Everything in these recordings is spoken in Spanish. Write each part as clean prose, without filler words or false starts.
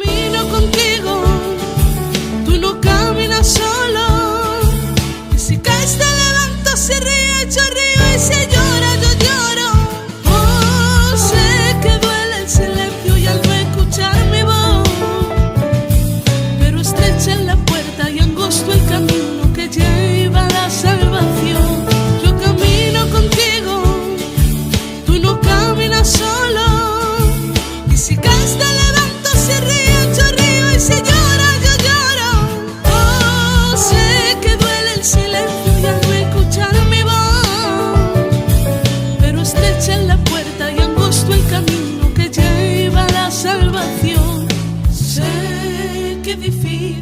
camino contigo, tú no caminas solo. Y si caes te levanto, si ríes yo río, y si lloras yo lloro. Oh, sé que duele el silencio y al no escuchar mi voz, pero estrecha es la puerta y angosto el camino que lleva a la salvación. Yo camino contigo, tú no caminas solo. Y si caes te levanto, si ríes yo río, y si lloras yo lloro. Oh, sé que duele el silencio y al no escuchar mi voz, pero estrecha es la puerta y angosto el camino que lleva a la salvación. Sé que es difícil.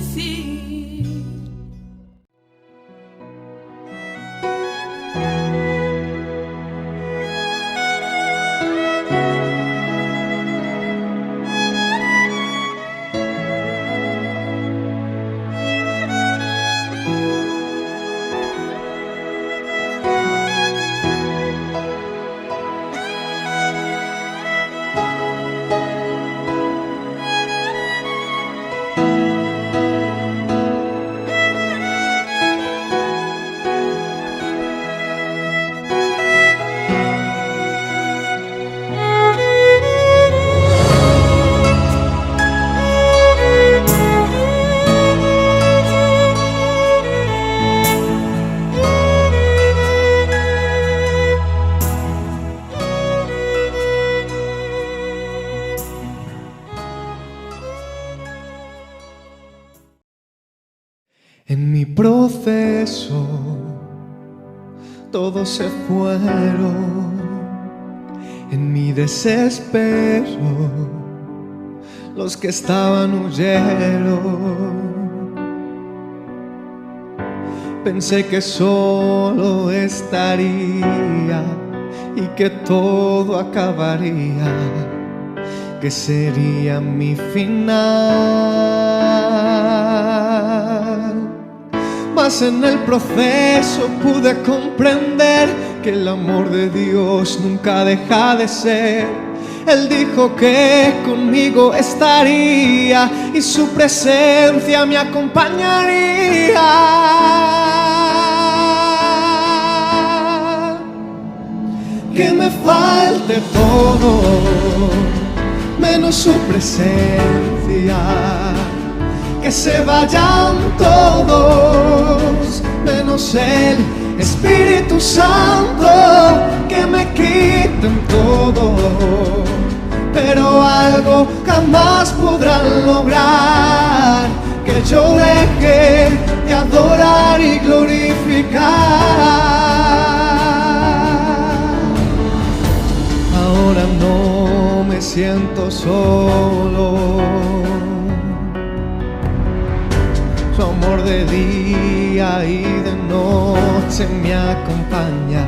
En mi proceso todos se fueron, en mi desespero los que estaban huyeron. Pensé que solo estaría y que todo acabaría, que sería mi final. Mas en el proceso pude comprender que el amor de Dios nunca deja de ser. Él dijo que conmigo estaría y su presencia me acompañaría. Que me falte todo menos su presencia, que se vayan todos menos el Espíritu Santo, que me quiten todo, pero algo jamás podrán lograr, que yo deje de adorar y glorificar. Ahora no me siento solo, su amor de día y de noche me acompaña.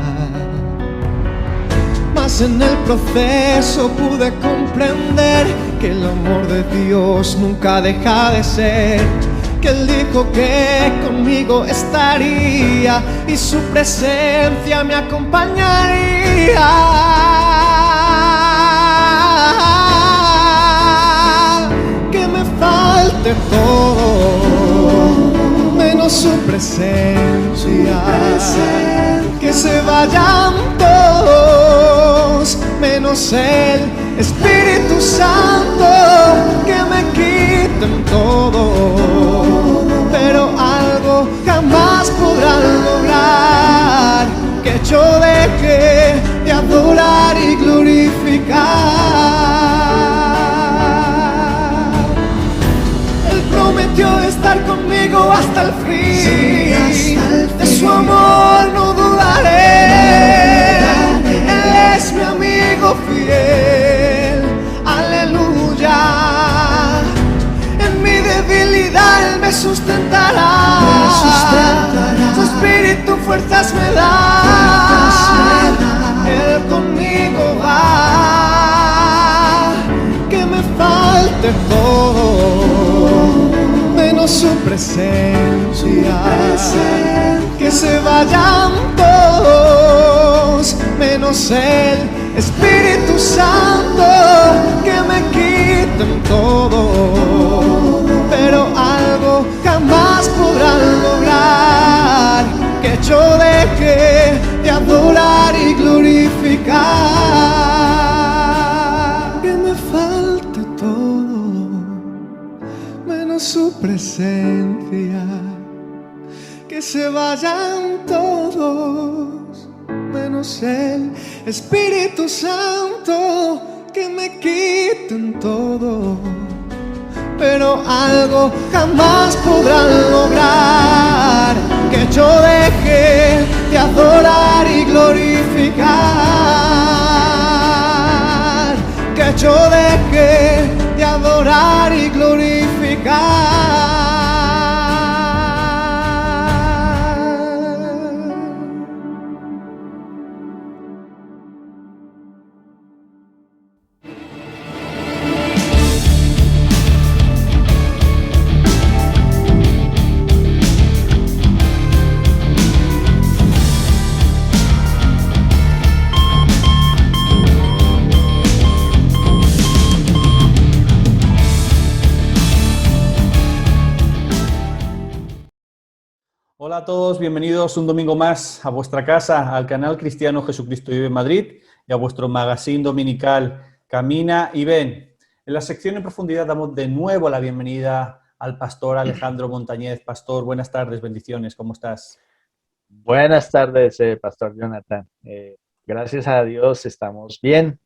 Mas en el proceso pude comprender que el amor de Dios nunca deja de ser, que Él dijo que conmigo estaría y su presencia me acompañaría. Que me falte todo menos su presencia, que se vayan todos menos el Espíritu Santo, que me quiten todo, pero algo jamás podrán lograr, que yo deje de adorar y glorificar. Él prometió estar conmigo hasta el fin, de su amor no dudaré. Él es mi amigo fiel, aleluya. En mi debilidad Él me sustentará, su espíritu fuerzas me da, Él conmigo va. Que me falte todo menos su presencia, que se vayan todos menos el Espíritu Santo, que me quite quiten todo, pero algo jamás podrán lograr, que yo deje de adorar y glorificar. Que me falte todo, menos su presencia. Que se vayan todos, menos el Espíritu Santo. Que me quiten todo, pero algo jamás podrán lograr, que yo deje de adorar y glorificar. Que yo deje de adorar y glorificar. Hola a todos, bienvenidos un domingo más a vuestra casa, al canal cristiano Jesucristo Vive en Madrid y a vuestro magazine dominical Camina y Ven. En la sección en profundidad damos de nuevo la bienvenida al pastor Alejandro Montañez. Pastor, buenas tardes, bendiciones, ¿cómo estás? Buenas tardes, Pastor Jonathan. Gracias a Dios estamos bien.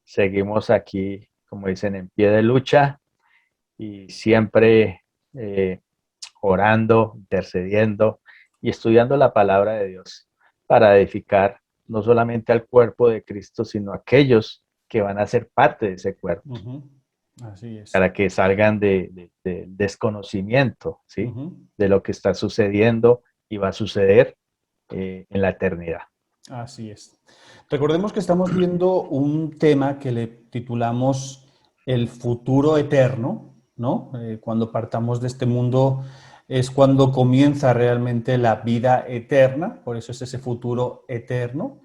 Seguimos aquí, como dicen, en pie de lucha y siempre orando, intercediendo y estudiando la palabra de Dios para edificar no solamente al cuerpo de Cristo, sino a aquellos que van a ser parte de ese cuerpo. Así es. Para que salgan de desconocimiento, ¿sí? Uh-huh. De lo que está sucediendo y va a suceder en la eternidad. Así es. Recordemos que estamos viendo un tema que le titulamos el futuro eterno, ¿no? Cuando partamos de este mundo es cuando comienza realmente la vida eterna, por eso es ese futuro eterno.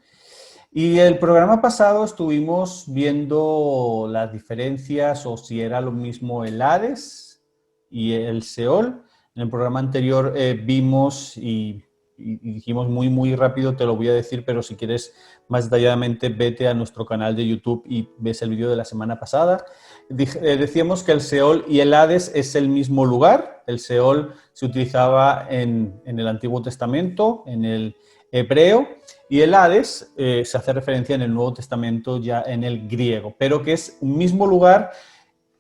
Y el programa pasado estuvimos viendo las diferencias o si era lo mismo el Hades y el Seol. En el programa anterior vimos y dijimos muy rápido, te lo voy a decir, pero si quieres más detalladamente vete a nuestro canal de YouTube y ves el vídeo de la semana pasada. Decíamos que el Seol y el Hades es el mismo lugar. El Seol se utilizaba en el Antiguo Testamento, en el hebreo, y el Hades se hace referencia en el Nuevo Testamento ya en el griego, pero que es un mismo lugar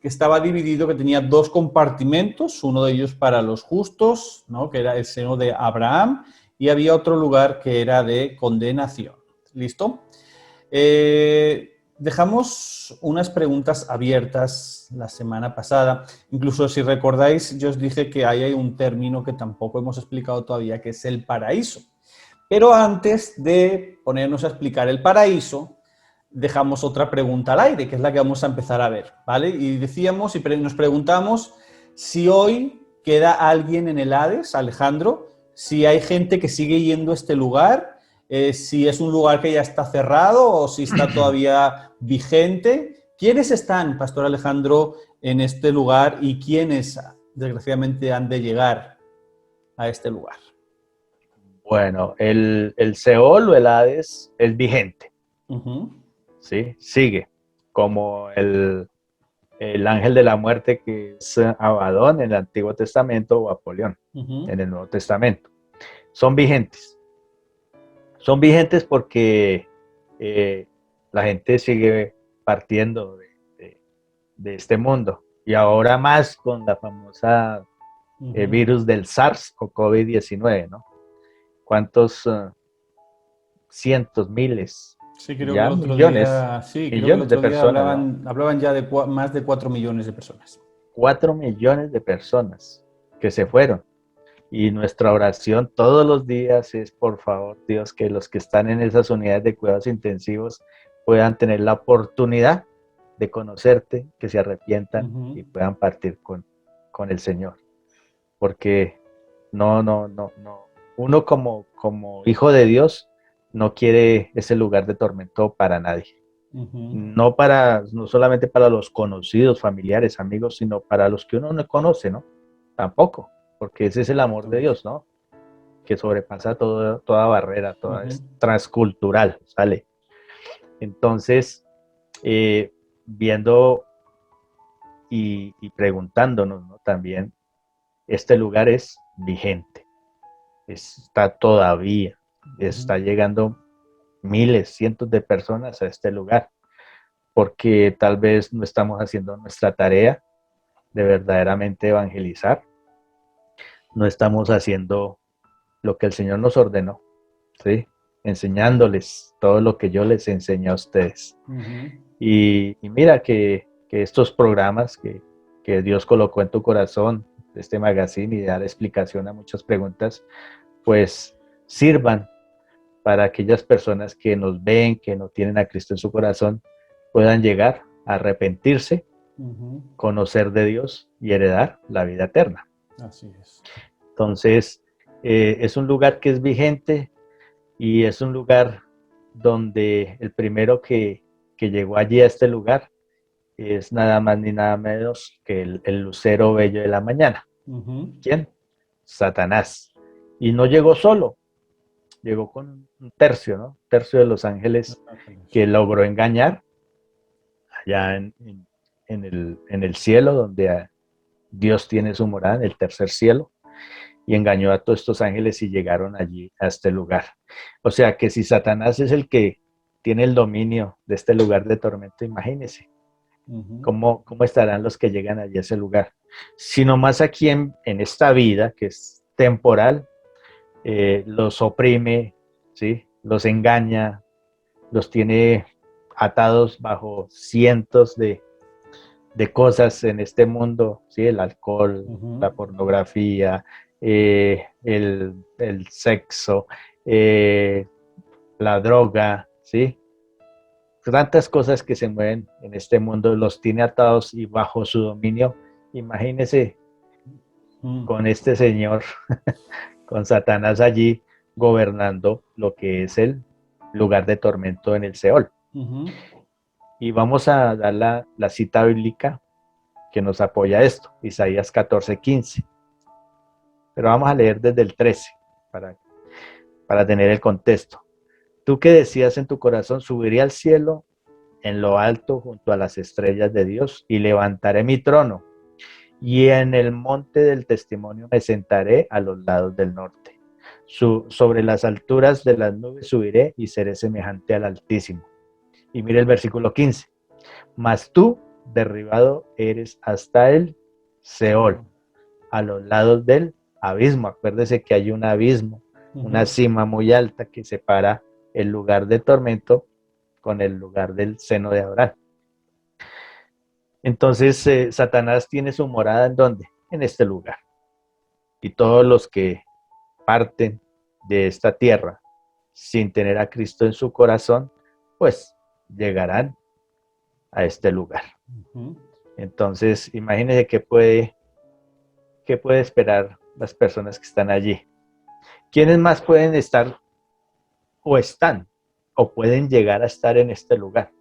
que estaba dividido, que tenía dos compartimentos, uno de ellos para los justos, ¿no? Que era el seno de Abraham, y había otro lugar que era de condenación. ¿Listo? Dejamos unas preguntas abiertas la semana pasada. Incluso si recordáis, yo os dije que ahí hay un término que tampoco hemos explicado todavía, que es el paraíso. Pero antes de ponernos a explicar el paraíso, dejamos otra pregunta al aire, que es la que vamos a empezar a ver, ¿vale? Y decíamos y nos preguntamos si hoy queda alguien en el Hades, Alejandro, si hay gente que sigue yendo a este lugar, si es un lugar que ya está cerrado o si está todavía vigente. ¿Quiénes están, Pastor Alejandro, en este lugar y quiénes, desgraciadamente, han de llegar a este lugar? Bueno, el Seol o el Hades es vigente, ¿sí? Sigue, como el ángel de la muerte que es Abadón en el Antiguo Testamento o Apolión en el Nuevo Testamento. Son vigentes. Son vigentes porque la gente sigue partiendo de este mundo. Y ahora más con la famosa virus del SARS o COVID-19, ¿no? ¿Cuántos cientos, miles? Sí, creo ya que el otro millones, día, sí, creo millones que el otro de día personas, hablaban ya de más de 4 millones de personas. 4 millones de personas que se fueron. Y nuestra oración todos los días es, por favor, Dios, que los que están en esas unidades de cuidados intensivos puedan tener la oportunidad de conocerte, que se arrepientan y puedan partir con el Señor. Porque no. Uno como hijo de Dios no quiere ese lugar de tormento para nadie. No solamente para los conocidos, familiares, amigos, sino para los que uno no conoce, ¿no? Tampoco, porque ese es el amor de Dios, ¿no? Que sobrepasa toda barrera, es transcultural, ¿sale? Entonces, viendo y preguntándonos, ¿no? También, este lugar es vigente, está todavía, está llegando miles, cientos de personas a este lugar, porque tal vez no estamos haciendo nuestra tarea de verdaderamente evangelizar, no estamos haciendo lo que el Señor nos ordenó, ¿sí? Enseñándoles todo lo que yo les enseñé a ustedes. Y mira que estos programas que Dios colocó en tu corazón, este magazine, y dar explicación a muchas preguntas, pues sirvan para aquellas personas que nos ven, que no tienen a Cristo en su corazón, puedan llegar a arrepentirse, conocer de Dios y heredar la vida eterna. Así es. Entonces, es un lugar que es vigente y es un lugar donde el primero que llegó allí a este lugar es nada más ni nada menos que el lucero bello de la mañana. ¿Quién? Satanás. Y no llegó solo, llegó con un tercio, ¿no? Un tercio de los ángeles que logró engañar allá en el cielo, donde Dios tiene su morada, en el tercer cielo, y engañó a todos estos ángeles y llegaron allí a este lugar. O sea que si Satanás es el que tiene el dominio de este lugar de tormento, imagínense cómo estarán los que llegan allí a ese lugar. Si nomás aquí en esta vida, que es temporal, los oprime, ¿sí? Los engaña, los tiene atados bajo cientos de cosas en este mundo, ¿sí? El alcohol, la pornografía, el sexo, la droga, ¿sí? Tantas cosas que se mueven en este mundo, los tiene atados y bajo su dominio. Imagínese con este señor, con Satanás allí gobernando lo que es el lugar de tormento en el Seol. Y vamos a dar la cita bíblica que nos apoya esto, Isaías 14:15. Pero vamos a leer desde el 13 para tener el contexto. Tú que decías en tu corazón, subiré al cielo en lo alto junto a las estrellas de Dios y levantaré mi trono. Y en el monte del testimonio me sentaré a los lados del norte. Sobre las alturas de las nubes subiré y seré semejante al Altísimo. Y mire el versículo 15. Mas tú, derribado eres hasta el Seol, a los lados del abismo. Acuérdese que hay un abismo, una cima muy alta que separa el lugar de tormento con el lugar del seno de Abraham. Entonces, Satanás tiene su morada ¿en dónde? En este lugar. Y todos los que parten de esta tierra sin tener a Cristo en su corazón, pues llegarán a este lugar. Entonces, imagínense qué puede esperar las personas que están allí. ¿Quiénes más pueden estar o están o pueden llegar a estar en este lugar?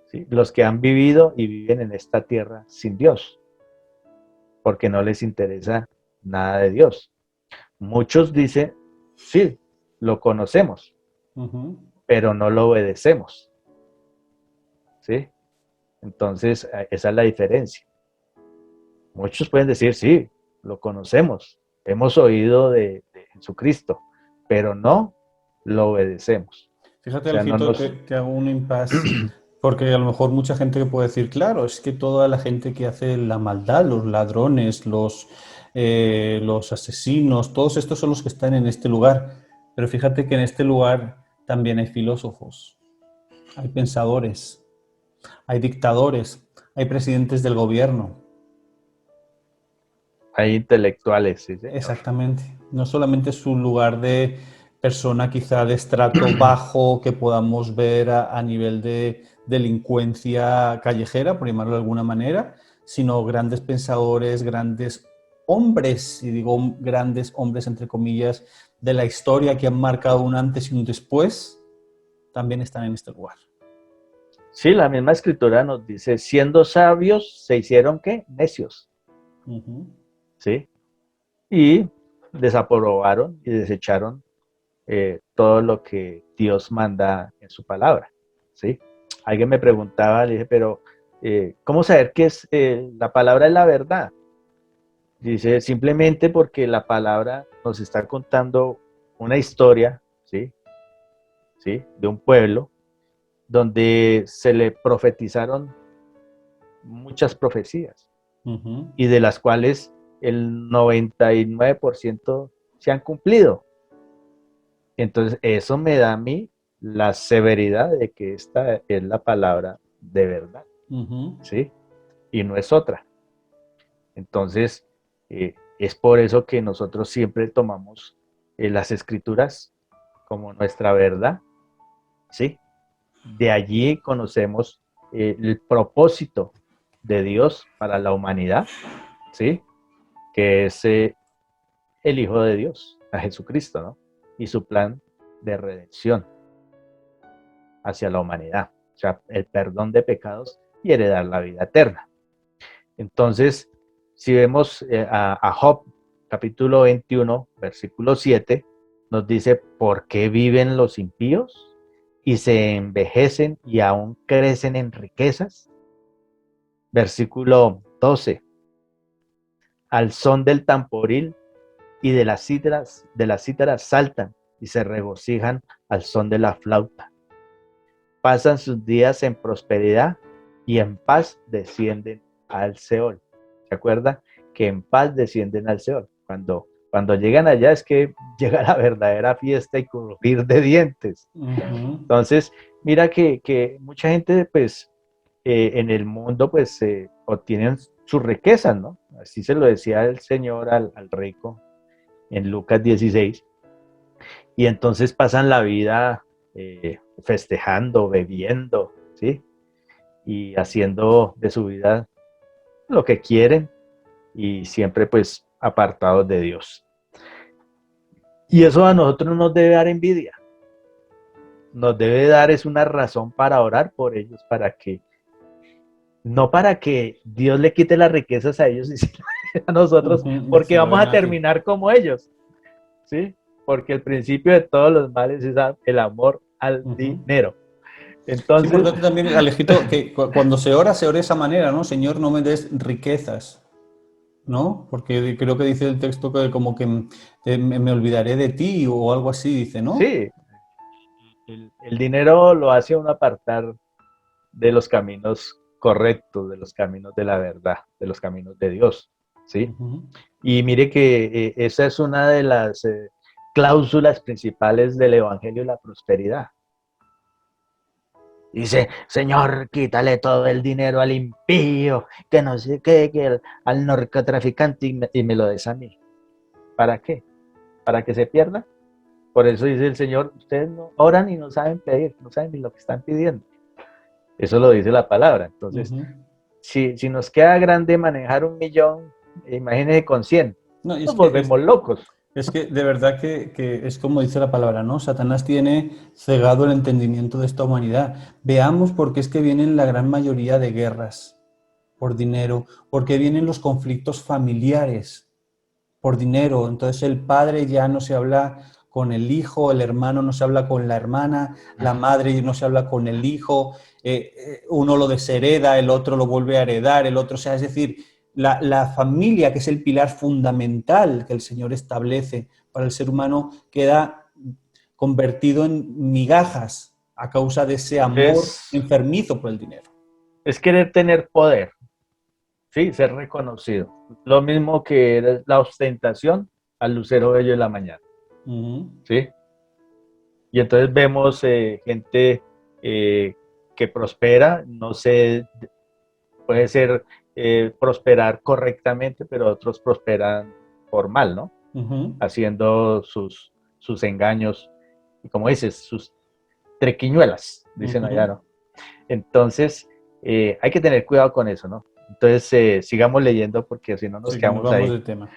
¿Sí? Los que han vivido y viven en esta tierra sin Dios, porque no les interesa nada de Dios. Muchos dicen, sí, lo conocemos, pero no lo obedecemos. ¿Sí? Entonces, esa es la diferencia. Muchos pueden decir, sí, lo conocemos, hemos oído de Jesucristo, pero no lo obedecemos. Fíjate, Alfito, que hago un impasse, porque a lo mejor mucha gente que puede decir, claro, es que toda la gente que hace la maldad, los ladrones, los asesinos, todos estos son los que están en este lugar. Pero fíjate que en este lugar también hay filósofos, hay pensadores, hay dictadores, hay presidentes del gobierno. Hay intelectuales, ¿sí? Exactamente. No solamente es un lugar de persona quizá de estrato bajo que podamos ver a nivel de delincuencia callejera, por llamarlo de alguna manera, sino grandes pensadores, grandes hombres, y digo grandes hombres entre comillas, de la historia que han marcado un antes y un después, también están en este lugar. Sí, la misma escritura nos dice, siendo sabios, se hicieron, ¿qué? Necios. ¿Sí? Y desaprobaron y desecharon todo lo que Dios manda en su palabra. ¿Sí? Alguien me preguntaba, le dije, pero ¿cómo saber qué es la palabra es la verdad? Dice, simplemente porque la palabra nos está contando una historia, ¿sí? ¿Sí? De un pueblo donde se le profetizaron muchas profecías y de las cuales el 99% se han cumplido. Entonces, eso me da a mí la severidad de que esta es la palabra de verdad, ¿sí? Y no es otra. Entonces, es por eso que nosotros siempre tomamos las escrituras como nuestra verdad, ¿sí? De allí conocemos el propósito de Dios para la humanidad, ¿sí? Que es el Hijo de Dios, a Jesucristo, ¿no? Y su plan de redención hacia la humanidad, o sea, el perdón de pecados y heredar la vida eterna. Entonces, si vemos a Job, capítulo 21, versículo 7, nos dice, ¿por qué viven los impíos y se envejecen y aún crecen en riquezas? Versículo 12, al son del tamboril y de las cítaras saltan y se regocijan al son de la flauta. Pasan sus días en prosperidad y en paz descienden al Seol. ¿Se acuerda? Que en paz descienden al Seol. Cuando llegan allá es que llega la verdadera fiesta y crujir de dientes. Entonces, mira que mucha gente, pues, en el mundo, pues, obtienen sus riquezas, ¿no? Así se lo decía el Señor al rico en Lucas 16. Y entonces pasan la vida festejando, bebiendo, ¿sí? Y haciendo de su vida lo que quieren y siempre, pues, apartados de Dios. Y eso a nosotros nos debe dar envidia. Nos debe dar es una razón para orar por ellos, no para que Dios le quite las riquezas a ellos y a nosotros, porque vamos a terminar como ellos, ¿sí? Porque el principio de todos los males es el amor al dinero. Entonces, es importante también, Alejito, que cuando se ora de esa manera, ¿no? Señor, no me des riquezas, ¿no? Porque creo que dice el texto que como que me olvidaré de ti o algo así, dice, ¿no? Sí, el dinero lo hace uno apartar de los caminos correctos, de los caminos de la verdad, de los caminos de Dios, ¿sí? Y mire que esa es una de las cláusulas principales del Evangelio de la Prosperidad. Dice, Señor, quítale todo el dinero al impío, que no sé qué, que al narcotraficante y me lo des a mí. ¿Para qué? ¿Para que se pierda? Por eso dice el Señor, ustedes no oran y no saben pedir, no saben ni lo que están pidiendo. Eso lo dice la palabra. Entonces, si nos queda grande manejar 1 millón, imagínense con 100, nos volvemos locos. Es que de verdad que es como dice la palabra, ¿no? Satanás tiene cegado el entendimiento de esta humanidad. Veamos por qué es que vienen la gran mayoría de guerras por dinero, por qué vienen los conflictos familiares por dinero. Entonces el padre ya no se habla con el hijo, el hermano no se habla con la hermana, la madre no se habla con el hijo, uno lo deshereda, el otro lo vuelve a heredar, el otro, o sea, es decir, la familia, que es el pilar fundamental que el Señor establece para el ser humano, queda convertido en migajas a causa de ese amor enfermizo por el dinero. Es querer tener poder, ¿sí? Ser reconocido. Lo mismo que la ostentación al lucero bello de la mañana, ¿sí? Y entonces vemos gente que prospera, no sé, puede ser prosperar correctamente, pero otros prosperan por mal, ¿no? Haciendo sus engaños, y como dices, sus trequiñuelas, dicen allá, ¿no? Entonces, hay que tener cuidado con eso, ¿no? Entonces, sigamos leyendo porque si no nos quedamos ahí. Del tema.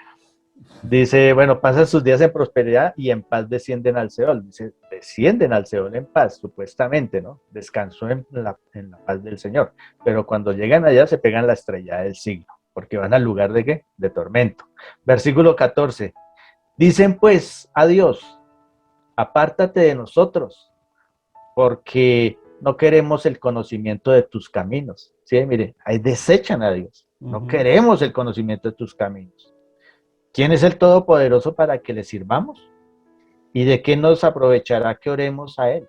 Dice, bueno, pasan sus días en prosperidad y en paz descienden al Seol. Dice, descienden al Seol en paz, supuestamente, ¿no? Descansó en la paz del Señor. Pero cuando llegan allá se pegan la estrella del siglo, porque van al lugar de ¿qué? De tormento. Versículo 14. Dicen pues a Dios, apártate de nosotros, porque no queremos el conocimiento de tus caminos. Sí, mire, ahí desechan a Dios. No queremos el conocimiento de tus caminos. ¿Quién es el Todopoderoso para que le sirvamos? ¿Y de qué nos aprovechará que oremos a Él?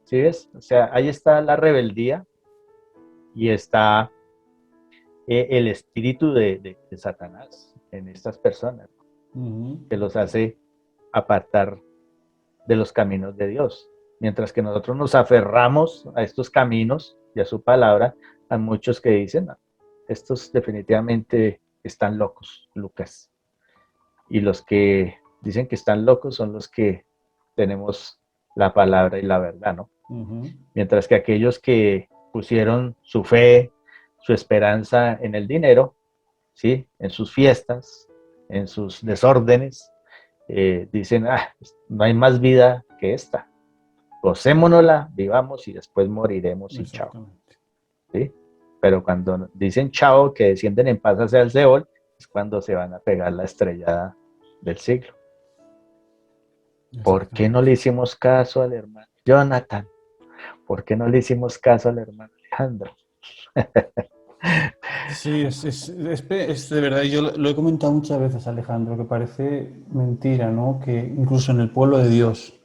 ¿Sí ves? O sea, ahí está la rebeldía y está el espíritu de Satanás en estas personas, que los hace apartar de los caminos de Dios. Mientras que nosotros nos aferramos a estos caminos y a su palabra, hay muchos que dicen, no, estos definitivamente están locos, Lucas. Y los que dicen que están locos son los que tenemos la palabra y la verdad, ¿no? Mientras que aquellos que pusieron su fe, su esperanza en el dinero, ¿sí? En sus fiestas, en sus desórdenes, dicen, no hay más vida que esta. Gocémonosla, vivamos y después moriremos y chao. ¿Sí? Pero cuando dicen chao, que descienden en paz hacia el Seol, es cuando se van a pegar la estrellada del siglo. ¿Por qué no le hicimos caso al hermano Jonathan? ¿Por qué no le hicimos caso al hermano Alejandro? Sí, es de verdad, yo lo he comentado muchas veces, Alejandro, que parece mentira, ¿no? Que incluso en el pueblo de Dios,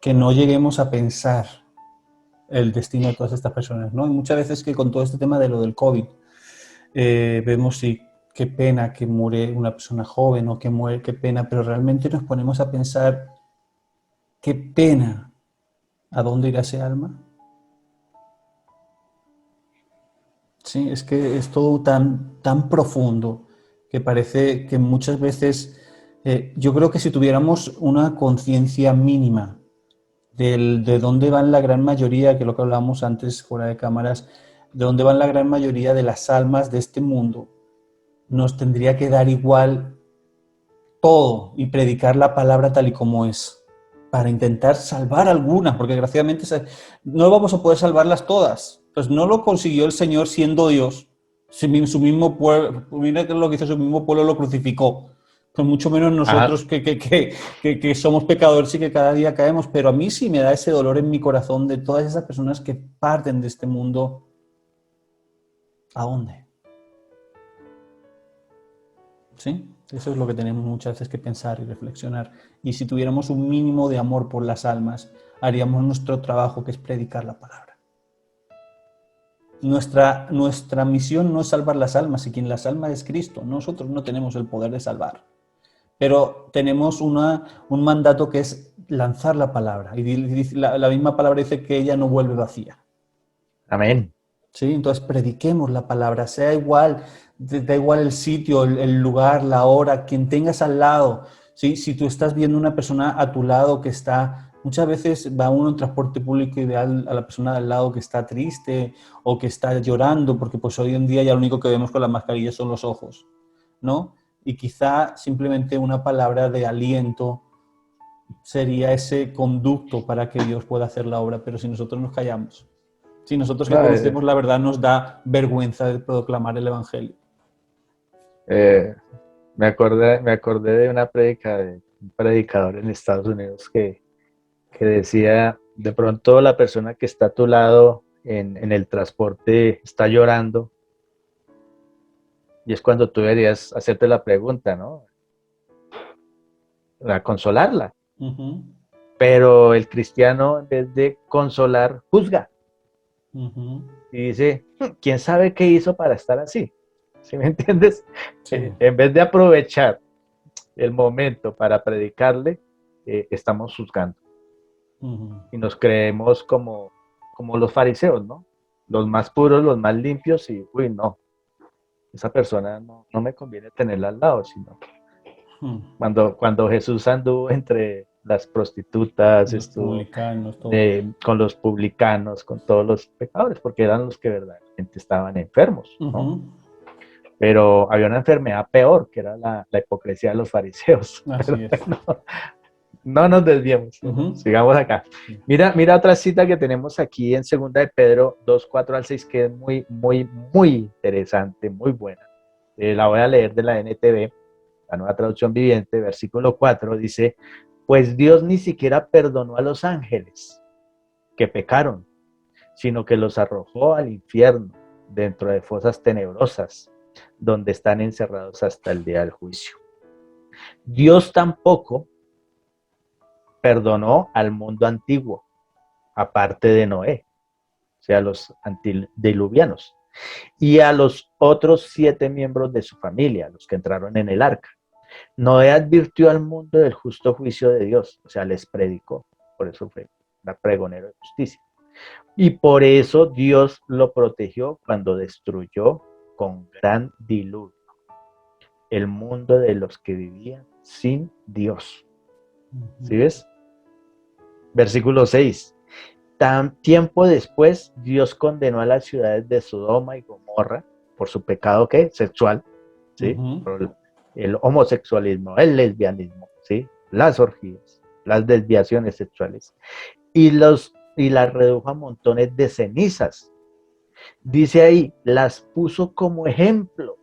que no lleguemos a pensar el destino de todas estas personas, ¿no? Y muchas veces que con todo este tema de lo del COVID, vemos sí, qué pena que muere una persona joven o que muere, qué pena, pero realmente nos ponemos a pensar qué pena, ¿a dónde irá ese alma? Sí, es que es todo tan profundo que parece que muchas veces, yo creo que si tuviéramos una conciencia mínima de dónde van la gran mayoría, que es lo que hablábamos antes fuera de cámaras, de dónde van la gran mayoría de las almas de este mundo, nos tendría que dar igual todo y predicar la palabra tal y como es, para intentar salvar algunas, porque desgraciadamente no vamos a poder salvarlas todas. Pues no lo consiguió el Señor siendo Dios. Su mismo pueblo, mira lo que hizo su mismo pueblo, lo crucificó. Pues mucho menos nosotros que somos pecadores y que cada día caemos. Pero a mí sí me da ese dolor en mi corazón de todas esas personas que parten de este mundo. ¿A dónde? ¿Sí? Eso es lo que tenemos muchas veces que pensar y reflexionar. Y si tuviéramos un mínimo de amor por las almas, haríamos nuestro trabajo, que es predicar la palabra. Nuestra misión no es salvar las almas, y quien las salva es Cristo. Nosotros no tenemos el poder de salvar. Pero tenemos un mandato que es lanzar la palabra. Y la misma palabra dice que ella no vuelve vacía. Amén. ¿Sí? Entonces prediquemos la palabra, sea igual, da igual el sitio, el lugar, la hora, quien tengas al lado. ¿Sí? Si tú estás viendo una persona a tu lado que está, muchas veces va uno en transporte público y ve a la persona de al lado que está triste o que está llorando, porque pues hoy en día ya lo único que vemos con la mascarilla son los ojos, ¿no? Y quizá simplemente una palabra de aliento sería ese conducto para que Dios pueda hacer la obra, pero si nosotros nos callamos, si nosotros que conocemos la verdad nos da vergüenza de proclamar el Evangelio. Me acordé de una prédica de un predicador en Estados Unidos que decía, de pronto la persona que está a tu lado en el transporte está llorando, y es cuando tú deberías hacerte la pregunta, ¿no? A consolarla. Pero el cristiano, en vez de consolar, juzga. Y dice, ¿quién sabe qué hizo para estar así? ¿Sí me entiendes? Sí. En vez de aprovechar el momento para predicarle, estamos juzgando. Y nos creemos como los fariseos, ¿no? Los más puros, los más limpios, y uy, no, esa persona no me conviene tenerla al lado, sino cuando Jesús anduvo entre las prostitutas, estuvo con los publicanos, con todos los pecadores, porque eran los que verdaderamente estaban enfermos, ¿no? Pero había una enfermedad peor, que era la hipocresía de los fariseos. Así es. No nos desviemos, sigamos acá. Mira otra cita que tenemos aquí en 2 de Pedro 2, 4 al 6, que es muy, muy, muy interesante, muy buena. La voy a leer de la NTV, la Nueva Traducción Viviente, versículo 4, dice, pues Dios ni siquiera perdonó a los ángeles que pecaron, sino que los arrojó al infierno, dentro de fosas tenebrosas, donde están encerrados hasta el día del juicio. Dios tampoco perdonó al mundo antiguo, aparte de Noé, o sea, los antediluvianos, y a los otros 7 miembros de su familia, los que entraron en el arca. Noé advirtió al mundo del justo juicio de Dios, o sea, les predicó, por eso fue la pregonero de justicia. Y por eso Dios lo protegió cuando destruyó con gran diluvio el mundo de los que vivían sin Dios. ¿Sí ves? Versículo 6. Tiempo después, Dios condenó a las ciudades de Sodoma y Gomorra por su pecado, ¿qué? Sexual, ¿sí? Por el homosexualismo, el lesbianismo, ¿sí? Las orgías, las desviaciones sexuales. Y las redujo a montones de cenizas. Dice ahí, las puso como ejemplo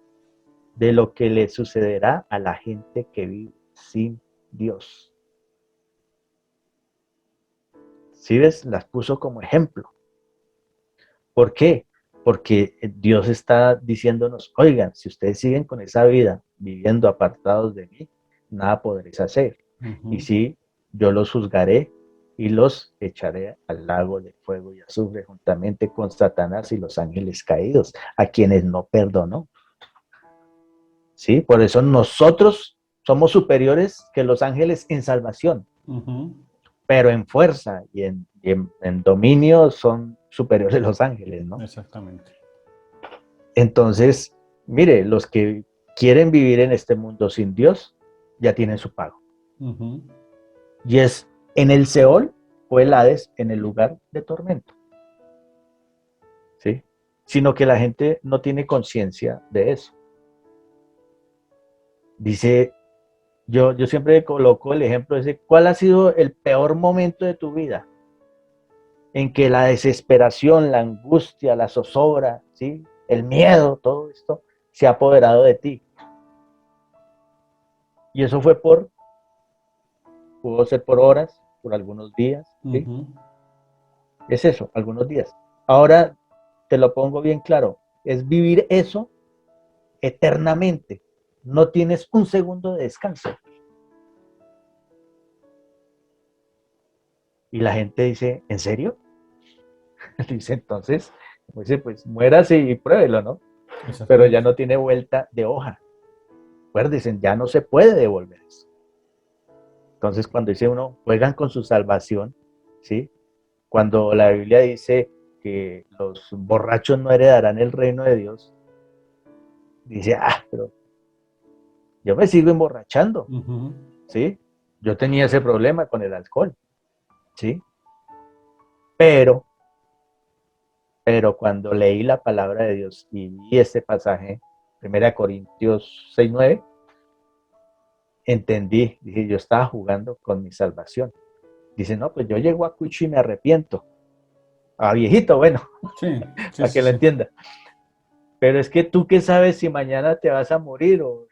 de lo que le sucederá a la gente que vive sin Dios. ¿Sí ves? Las puso como ejemplo. ¿Por qué? Porque Dios está diciéndonos, oigan, si ustedes siguen con esa vida, viviendo apartados de mí, nada podréis hacer. Y sí, yo los juzgaré y los echaré al lago de fuego y azufre juntamente con Satanás y los ángeles caídos, a quienes no perdonó. ¿Sí? Por eso nosotros somos superiores que los ángeles en salvación, pero en fuerza y en dominio son superiores los ángeles, ¿no? Exactamente. Entonces, mire, los que quieren vivir en este mundo sin Dios, ya tienen su pago. Y es en el Seol o el Hades, en el lugar de tormento. ¿Sí? Sino que la gente no tiene conciencia de eso. Dice, yo siempre coloco el ejemplo de ¿cuál ha sido el peor momento de tu vida? En que la desesperación, la angustia, la zozobra, ¿sí? El miedo, todo esto se ha apoderado de ti. Y eso fue pudo ser por horas, por algunos días, ¿sí? Es eso, algunos días. Ahora te lo pongo bien claro, es vivir eso eternamente. No tienes un segundo de descanso. Y la gente dice, ¿en serio? Dice, entonces, dice, pues muérase y pruébelo, ¿no? Pero ya no tiene vuelta de hoja. Acuérdense, ya no se puede devolver eso. Entonces, cuando dice uno, juegan con su salvación, ¿sí? Cuando la Biblia dice que los borrachos no heredarán el reino de Dios, dice, pero yo me sigo emborrachando, ¿sí? Yo tenía ese problema con el alcohol, ¿sí? Pero cuando leí la palabra de Dios y vi este pasaje, 1 Corintios 6:9, entendí, dije, yo estaba jugando con mi salvación. Dice, no, pues yo llego a Cucho y me arrepiento. A viejito, bueno, sí, para que lo entienda. Pero es que tú qué sabes si mañana te vas a morir o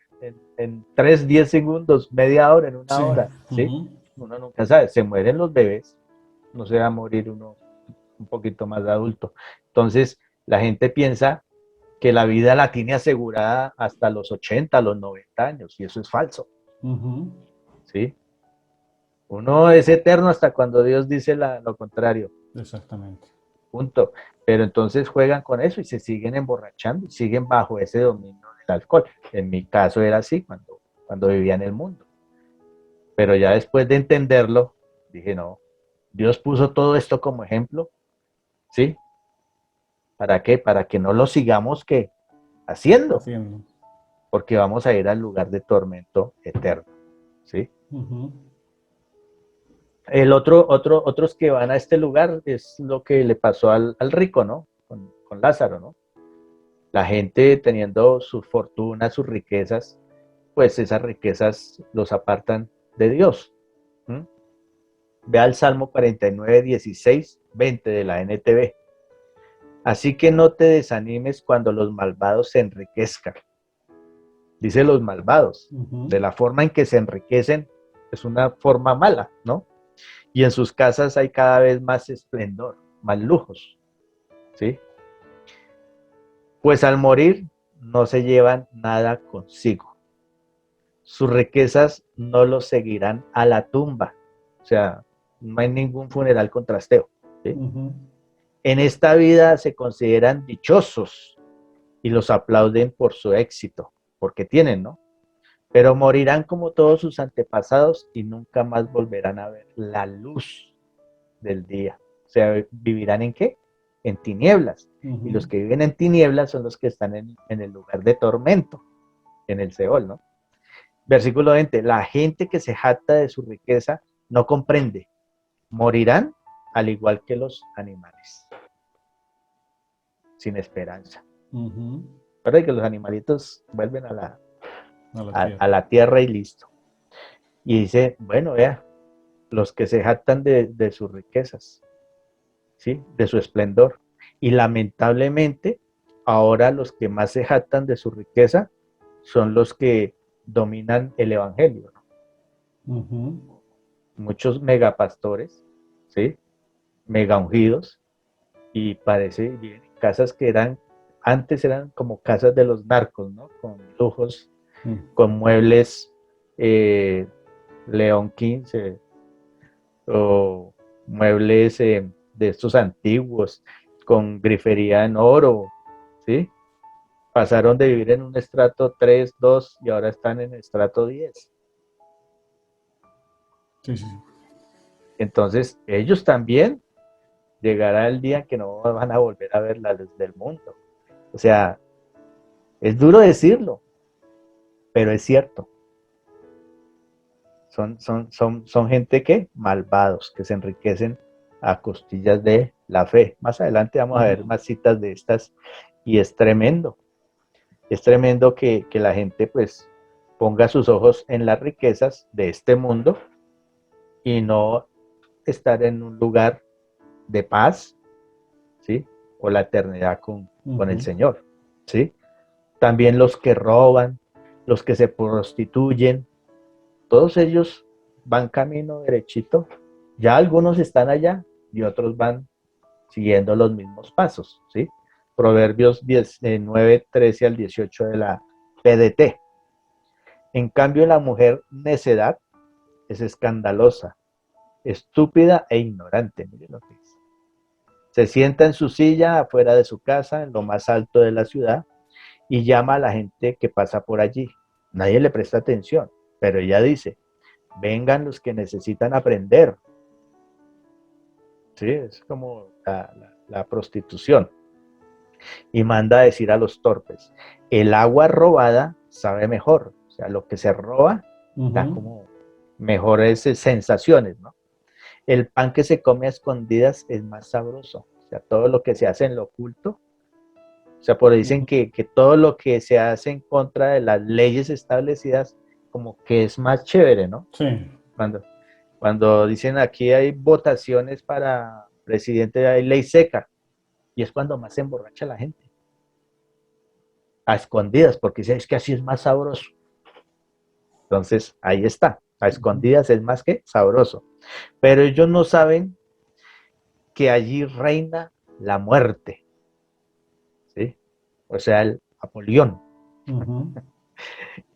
en 3, 10 segundos, media hora, en una hora, ¿sí? Uno nunca sabe, se mueren los bebés, no se va a morir uno un poquito más adulto. Entonces, la gente piensa que la vida la tiene asegurada hasta los 80, los 90 años, y eso es falso. ¿Sí? Uno es eterno hasta cuando Dios dice lo contrario. Exactamente. Punto. Pero entonces juegan con eso y se siguen emborrachando, siguen bajo ese dominio del alcohol. En mi caso era así cuando vivía en el mundo. Pero ya después de entenderlo, dije, no, Dios puso todo esto como ejemplo, ¿sí? ¿Para qué? Para que no lo sigamos haciendo. Porque vamos a ir al lugar de tormento eterno, ¿sí? Otros que van a este lugar es lo que le pasó al rico, ¿no? Con Lázaro, ¿no? La gente teniendo sus fortunas, sus riquezas, pues esas riquezas los apartan de Dios. ¿Mm? Vea el Salmo 49, 16, 20 de la NTV. Así que no te desanimes cuando los malvados se enriquezcan. Dice los malvados. De la forma en que se enriquecen es una forma mala, ¿no? Y en sus casas hay cada vez más esplendor, más lujos, ¿sí? Pues al morir no se llevan nada consigo. Sus riquezas no los seguirán a la tumba. O sea, no hay ningún funeral con trasteo, ¿sí? En esta vida se consideran dichosos y los aplauden por su éxito, porque tienen, ¿no? Pero morirán como todos sus antepasados y nunca más volverán a ver la luz del día. O sea, ¿vivirán en qué? En tinieblas. Y los que viven en tinieblas son los que están en el lugar de tormento, en el Seol, ¿no? Versículo 20, la gente que se jacta de su riqueza no comprende. Morirán al igual que los animales, sin esperanza. Pero que los animalitos vuelven a la tierra y listo. Y dice, bueno, vea, los que se jactan de sus riquezas, ¿sí? De su esplendor. Y lamentablemente, ahora los que más se jactan de su riqueza son los que dominan el evangelio, ¿no? Muchos megapastores, ¿sí? Mega ungidos, y parece bien casas que antes eran como casas de los narcos, ¿no? Con lujos, con muebles León XV, o muebles de estos antiguos, con grifería en oro, ¿sí? Pasaron de vivir en un estrato 3, 2 y ahora están en estrato 10. Sí, sí. Entonces, ellos también llegará el día que no van a volver a ver la luz del mundo. O sea, es duro decirlo, pero es cierto. Son gente que malvados, que se enriquecen a costillas de la fe. Más adelante vamos a ver más citas de estas y es tremendo. Es tremendo que la gente pues ponga sus ojos en las riquezas de este mundo y no estar en un lugar de paz, ¿sí? O la eternidad con el Señor, ¿sí? También los que roban, los que se prostituyen, todos ellos van camino derechito. Ya algunos están allá y otros van siguiendo los mismos pasos, ¿sí? Proverbios 19, 13 al 18 de la PDT. En cambio, la mujer necedad es escandalosa, estúpida e ignorante. Miren lo que es. Se sienta en su silla afuera de su casa, en lo más alto de la ciudad, y llama a la gente que pasa por allí. Nadie le presta atención, pero ella dice, vengan los que necesitan aprender. Sí, es como la prostitución. Y manda a decir a los torpes, el agua robada sabe mejor. O sea, lo que se roba da como mejores sensaciones, ¿no? El pan que se come a escondidas es más sabroso. O sea, todo lo que se hace en lo oculto. O sea, por ahí dicen que todo lo que se hace en contra de las leyes establecidas, como que es más chévere, ¿no? Sí. Cuando dicen aquí hay votaciones para presidente, hay ley seca. Y es cuando más se emborracha la gente. A escondidas, porque es que así es más sabroso. Entonces, ahí está. A escondidas es más que sabroso. Pero ellos no saben que allí reina la muerte. ¿Sí? O sea, el Apolión.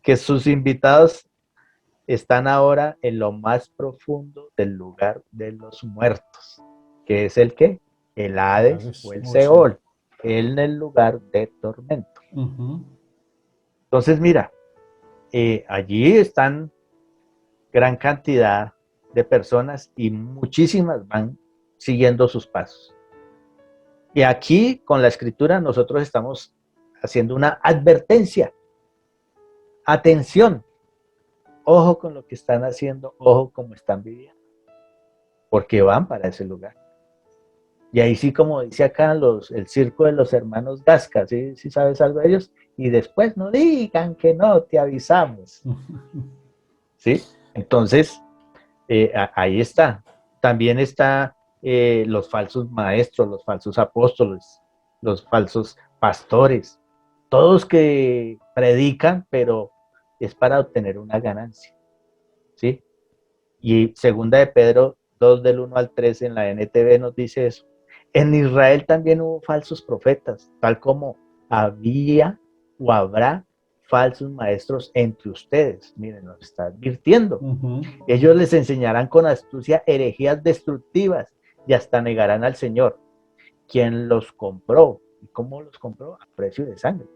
Que sus invitados están ahora en lo más profundo del lugar de los muertos. ¿Que es el qué? El Hades o el Seol. En el lugar de tormento. Entonces, mira, allí están gran cantidad de personas y muchísimas van siguiendo sus pasos. Y aquí con la escritura nosotros estamos haciendo una advertencia. Atención, ojo con lo que están haciendo, ojo cómo están viviendo, porque van para ese lugar. Y ahí sí, como dice acá, el circo de los hermanos Gasca, ¿sí? ¿Sí sabes algo de ellos? Y después no digan que no, te avisamos. ¿Sí? Entonces, ahí está. También está los falsos maestros, los falsos apóstoles, los falsos pastores, todos que predican, pero es para obtener una ganancia. ¿Sí? Y segunda de Pedro 2 del 1 al 3 en la NTV nos dice eso. En Israel también hubo falsos profetas, tal como había o habrá falsos maestros entre ustedes. Miren, nos está advirtiendo. Ellos les enseñarán con astucia herejías destructivas y hasta negarán al Señor, quien los compró. ¿Y cómo los compró? A precio de sangre.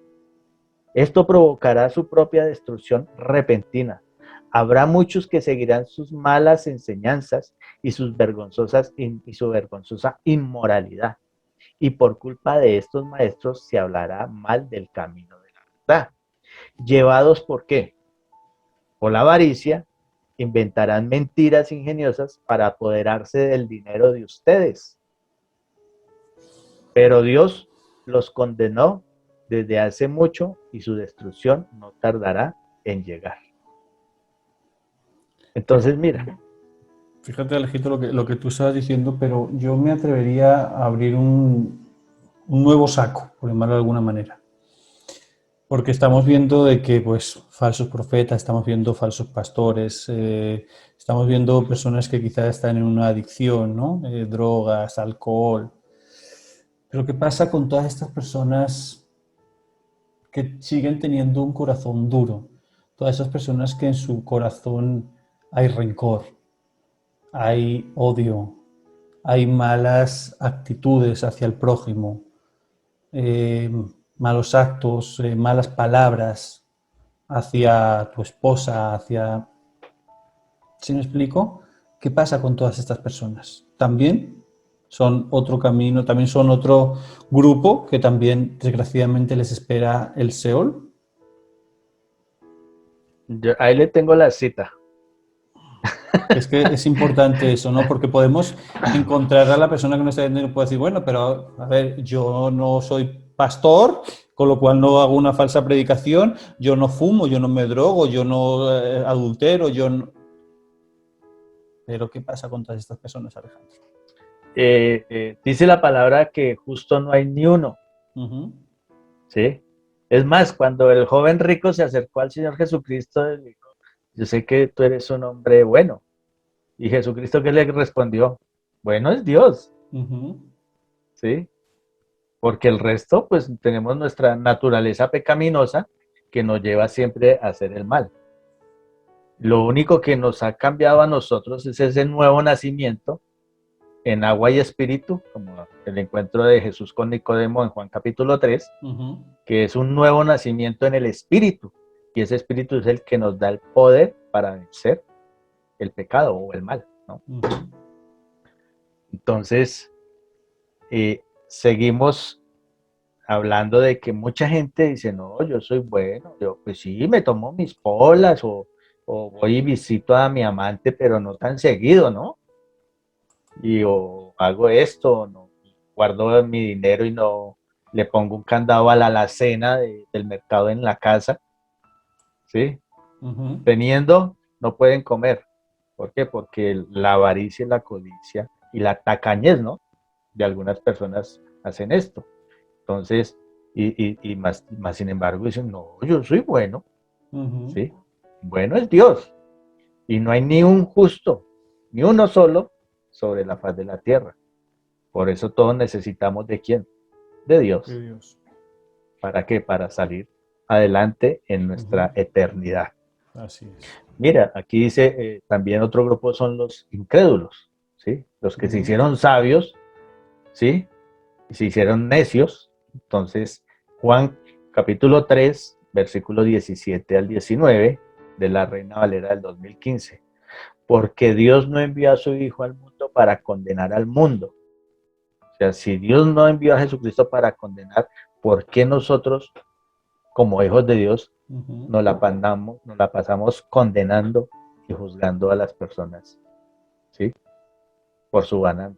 Esto provocará su propia destrucción repentina. Habrá muchos que seguirán sus malas enseñanzas y su vergonzosa inmoralidad. Y por culpa de estos maestros se hablará mal del camino de la verdad. ¿Llevados por qué? Por la avaricia, inventarán mentiras ingeniosas para apoderarse del dinero de ustedes. Pero Dios los condenó desde hace mucho y su destrucción no tardará en llegar. Entonces, mira. Fíjate, Alejito, lo que tú estabas diciendo, pero yo me atrevería a abrir un nuevo saco, por llamarlo de alguna manera. Porque estamos viendo de que, pues, falsos profetas, estamos viendo falsos pastores, estamos viendo personas que quizás están en una adicción, ¿no? Drogas, alcohol. Pero ¿qué pasa con todas estas personas que siguen teniendo un corazón duro? Todas esas personas que en su corazón hay rencor, hay odio, hay malas actitudes hacia el prójimo, malos actos, malas palabras hacia tu esposa, hacia... ¿Sí me explico? ¿Qué pasa con todas estas personas? También son otro camino, también son otro grupo que también desgraciadamente les espera el Seol. Yo, ahí le tengo la cita. Es que es importante eso, ¿no? Porque podemos encontrar a la persona que no está entendiendo y puede decir, bueno, pero a ver, yo no soy pastor, con lo cual no hago una falsa predicación, yo no fumo, yo no me drogo, yo no adultero, yo no... Pero ¿qué pasa con todas estas personas, Alejandro? Dice la palabra que justo no hay ni uno. ¿Sí? Es más, cuando el joven rico se acercó al Señor Jesucristo, le dijo, yo sé que tú eres un hombre bueno. Y Jesucristo, ¿qué le respondió? Bueno es Dios. ¿Sí? Porque el resto, pues tenemos nuestra naturaleza pecaminosa que nos lleva siempre a hacer el mal. Lo único que nos ha cambiado a nosotros es ese nuevo nacimiento en agua y espíritu, como el encuentro de Jesús con Nicodemo en Juan capítulo 3, que es un nuevo nacimiento en el espíritu, y ese espíritu es el que nos da el poder para vencer el pecado o el mal, ¿no? Entonces, seguimos hablando de que mucha gente dice, no, yo soy bueno, yo pues sí, me tomo mis polas o voy y visito a mi amante, pero no tan seguido, ¿no? Y o hago esto, no, guardo mi dinero y no le pongo un candado a la alacena del mercado en la casa, ¿sí? Teniendo, no pueden comer. ¿Por qué? Porque la avaricia y la codicia y la tacañez, ¿no? De algunas personas hacen esto. Entonces, y más sin embargo dicen, no, yo soy bueno, ¿sí? Bueno es Dios. Y no hay ni un justo, ni uno solo sobre la faz de la tierra. Por eso todos necesitamos ¿de quién? De Dios. De Dios. ¿Para qué? Para salir adelante en nuestra eternidad. Así es. Mira, aquí dice también otro grupo son los incrédulos, ¿sí? Los que se hicieron sabios, ¿sí? Y se hicieron necios. Entonces, Juan capítulo 3, versículo 17 al 19 de la Reina Valera del 2015. Porque Dios no envió a su Hijo al mundo para condenar al mundo. O sea, si Dios no envió a Jesucristo para condenar, ¿por qué nosotros, como hijos de Dios, nos la pasamos condenando y juzgando a las personas? ¿Sí? Por su vana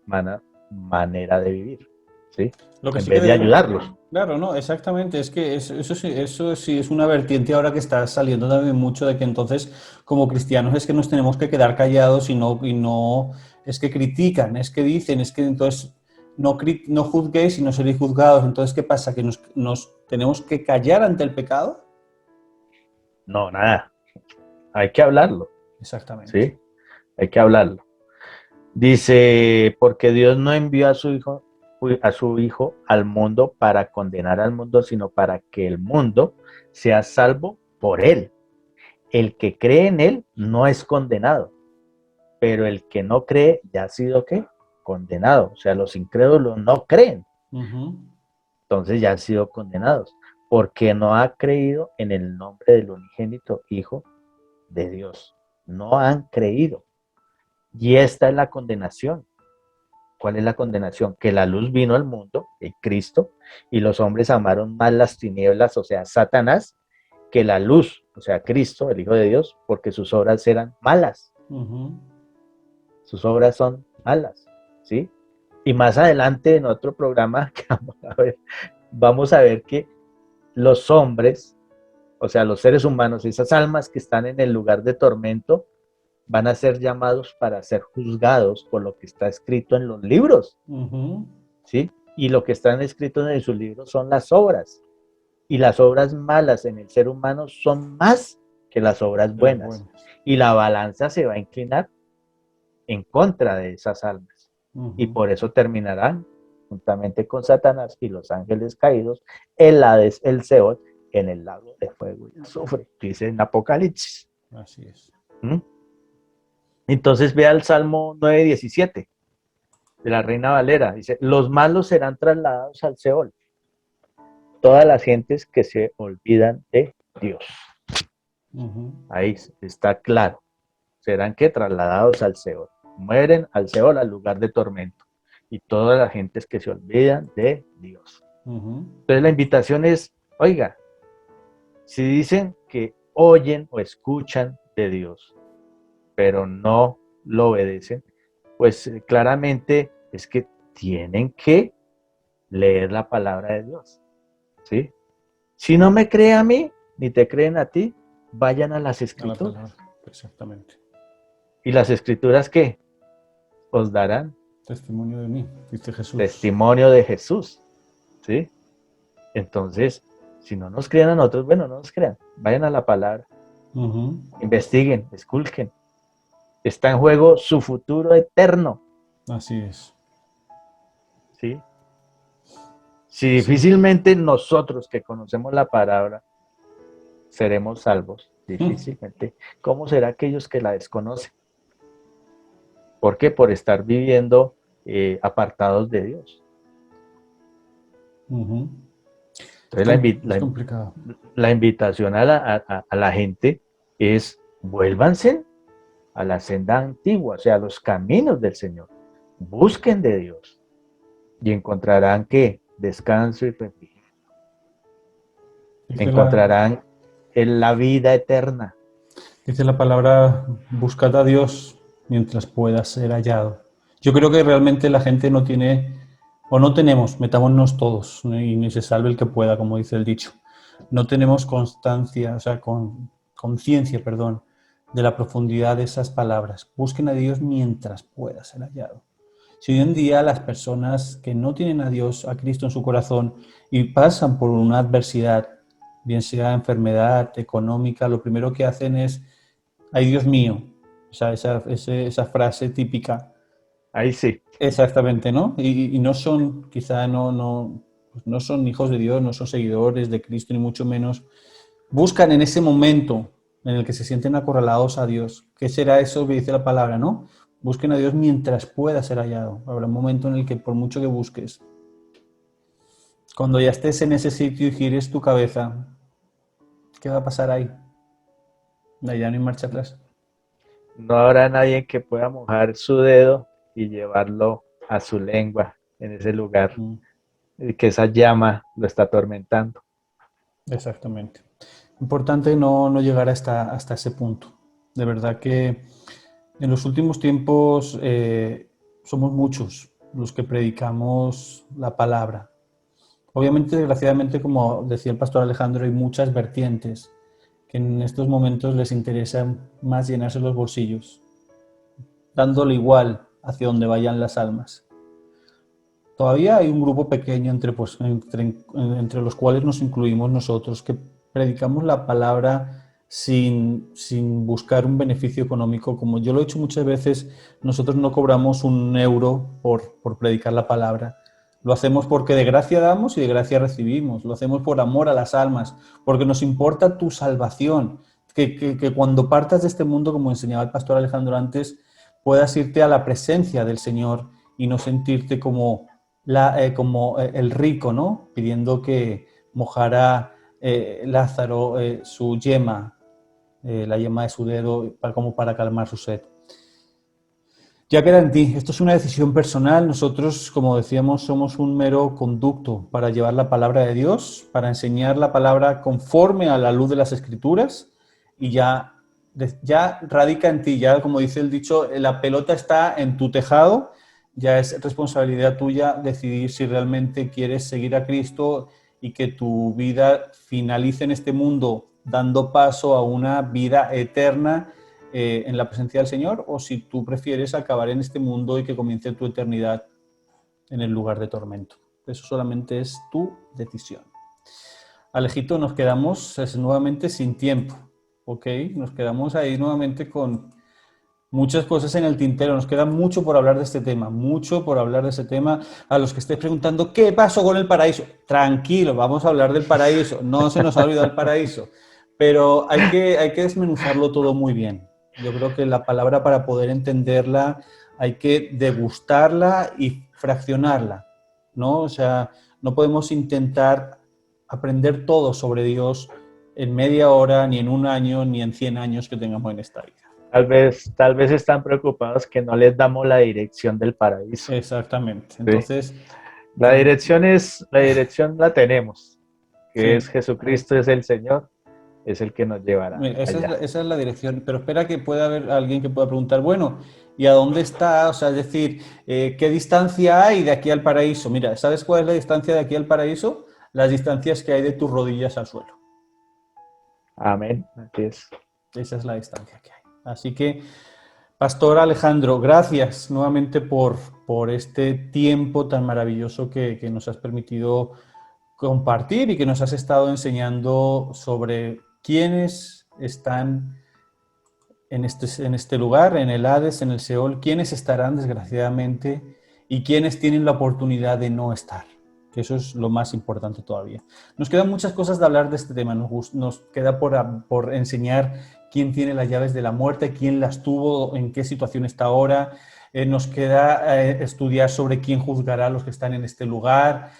manera de vivir, ¿sí? Lo que En sí vez que de ayudarlos. Claro, no, exactamente. Es que eso sí es una vertiente ahora que está saliendo también mucho de que entonces, como cristianos, es que nos tenemos que quedar callados y no es que critican, es que dicen, es que entonces no juzguéis y no seréis juzgados. Entonces, ¿qué pasa? ¿Que nos tenemos que callar ante el pecado? No, nada. Hay que hablarlo, Exactamente. ¿sí? Hay que hablarlo. Dice, porque Dios no envió a su hijo al mundo para condenar al mundo, sino para que el mundo sea salvo por él. El que cree en él no es condenado, pero el que no cree ya ha sido ¿qué? Condenado. O sea, los incrédulos no creen, Ujú. entonces ya han sido condenados, porque no ha creído en el nombre del unigénito Hijo de Dios. No han creído. Y esta es la condenación. ¿Cuál es la condenación? Que la luz vino al mundo, el Cristo, y los hombres amaron más las tinieblas, o sea, Satanás, que la luz, o sea, Cristo, el Hijo de Dios, porque sus obras eran malas. Ujú. Sus obras son malas, ¿sí? Y más adelante en otro programa que vamos a ver que los hombres, o sea, los seres humanos, esas almas que están en el lugar de tormento, van a ser llamados para ser juzgados por lo que está escrito en los libros, Ujú. ¿sí? Y lo que están escritos en sus libros son las obras. Y las obras malas en el ser humano son más que las obras buenas. Y la balanza se va a inclinar en contra de esas almas. Y Ujú. por eso terminarán juntamente con Satanás y los ángeles caídos, el Hades, el Seol, en el lago de fuego y azufre, dice en Apocalipsis. Así es. ¿Mm? Entonces vea el Salmo 9:17 de la Reina Valera. Dice, los malos serán trasladados al Seol, todas las gentes que se olvidan de Dios. Ujú. Ahí está claro. Serán que trasladados al Seol. Mueren al Seol, al lugar de tormento. Y todas las gentes que se olvidan de Dios. Ujú. Entonces la invitación es, oiga, si dicen que oyen o escuchan de Dios, pero no lo obedecen, pues claramente es que tienen que leer la palabra de Dios, ¿sí? Si no me cree a mí, ni te creen a ti, vayan a las A la palabra. escrituras. Exactamente. ¿Y las escrituras qué? Os darán Testimonio de mí, dice Jesús. testimonio de Jesús, ¿sí? Entonces, si no nos creen a nosotros, bueno, no nos crean, vayan a la palabra, Ujú. investiguen, esculquen. Está en juego su futuro eterno, Así es. ¿sí? Si Sí. difícilmente nosotros que conocemos la palabra seremos salvos, Mm. difícilmente, ¿cómo será aquellos que la desconocen? ¿Por qué? Por estar viviendo apartados de Dios. Ujú. Entonces Es complicado. la invitación a la gente es vuélvanse a la senda antigua, o sea, a los caminos del Señor. Busquen de Dios y encontrarán que descanso y refrigerio. Dice la, Encontrarán en la vida eterna. dice la palabra, buscad a Dios mientras pueda ser hallado. Yo creo que realmente la gente no tiene, o no tenemos, metámonos todos, ¿no? Y ni se salve el que pueda, como dice el dicho. No tenemos constancia, o sea, conciencia, perdón, de la profundidad de esas palabras. Busquen a Dios mientras pueda ser hallado. Si hoy en día las personas que no tienen a Dios, a Cristo en su corazón y pasan por una adversidad, bien sea enfermedad económica, lo primero que hacen es, ay Dios mío, o sea, esa frase típica, Ahí sí. exactamente, ¿no? Y no son, quizá pues no son hijos de Dios, no son seguidores de Cristo, ni mucho menos. Buscan en ese momento en el que se sienten acorralados a Dios. ¿Qué será eso que dice la palabra, no? Busquen a Dios mientras pueda ser hallado. Habrá un momento en el que por mucho que busques, cuando ya estés en ese sitio y gires tu cabeza, ¿qué va a pasar ahí? Ya no hay marcha atrás. No habrá nadie que pueda mojar su dedo y llevarlo a su lengua en ese lugar, Mm, que esa llama lo está atormentando. exactamente. Importante no llegar hasta ese punto. De verdad que en los últimos tiempos somos muchos los que predicamos la palabra. Obviamente, desgraciadamente, como decía el pastor Alejandro, hay muchas vertientes que en estos momentos les interesa más llenarse los bolsillos, dándole igual hacia donde vayan las almas. Todavía hay un grupo pequeño entre los cuales nos incluimos nosotros, que predicamos la palabra sin buscar un beneficio económico. Como yo lo he dicho muchas veces, nosotros no cobramos un euro por predicar la palabra. Lo hacemos porque de gracia damos y de gracia recibimos. Lo hacemos por amor a las almas, porque nos importa tu salvación. Que cuando partas de este mundo, como enseñaba el pastor Alejandro antes, puedas irte a la presencia del Señor y no sentirte como el rico, ¿no? Pidiendo que mojara Lázaro su yema, la yema de su dedo, como para calmar su sed. Ya queda en ti. Esto es una decisión personal. Nosotros, como decíamos, somos un mero conducto para llevar la palabra de Dios, para enseñar la palabra conforme a la luz de las Escrituras, y ya radica en ti. Ya, como dice el dicho, la pelota está en tu tejado. Ya es responsabilidad tuya decidir si realmente quieres seguir a Cristo y que tu vida finalice en este mundo dando paso a una vida eterna en la presencia del Señor, o si tú prefieres acabar en este mundo y que comience tu eternidad en el lugar de tormento. Eso solamente es tu decisión. Alejito, nos quedamos nuevamente sin tiempo, ¿ok? Nos quedamos ahí nuevamente con muchas cosas en el tintero. Nos queda mucho por hablar de este tema, mucho por hablar de ese tema. A los que estéis preguntando, ¿qué pasó con el paraíso? Tranquilo, vamos a hablar del paraíso. No se nos ha olvidado el paraíso, pero hay que desmenuzarlo todo muy bien. Yo creo que la palabra, para poder entenderla, hay que degustarla y fraccionarla, ¿no? O sea, no podemos intentar aprender todo sobre Dios en media hora, ni en un año, ni en 100 años que tengamos en esta vida. Tal vez están preocupados que no les damos la dirección del paraíso. Exactamente. Entonces, sí. La dirección la tenemos, que sí, es Jesucristo, es el Señor, es el que nos llevará. Esa es la dirección, pero espera, que pueda haber alguien que pueda preguntar, bueno, ¿y a dónde está? O sea, es decir, ¿qué distancia hay de aquí al paraíso? Mira, ¿sabes cuál es la distancia de aquí al paraíso? Las distancias que hay de tus rodillas al suelo. Amén, así es. Esa es la distancia que hay. Así que, Pastor Alejandro, gracias nuevamente por este tiempo tan maravilloso que nos has permitido compartir y que nos has estado enseñando sobre quiénes están en este lugar, en el Hades, en el Seol, quiénes estarán desgraciadamente y quiénes tienen la oportunidad de no estar, que eso es lo más importante todavía. Nos quedan muchas cosas de hablar de este tema, nos queda por enseñar quién tiene las llaves de la muerte, quién las tuvo, en qué situación está ahora, nos queda estudiar sobre quién juzgará a los que están en este lugar,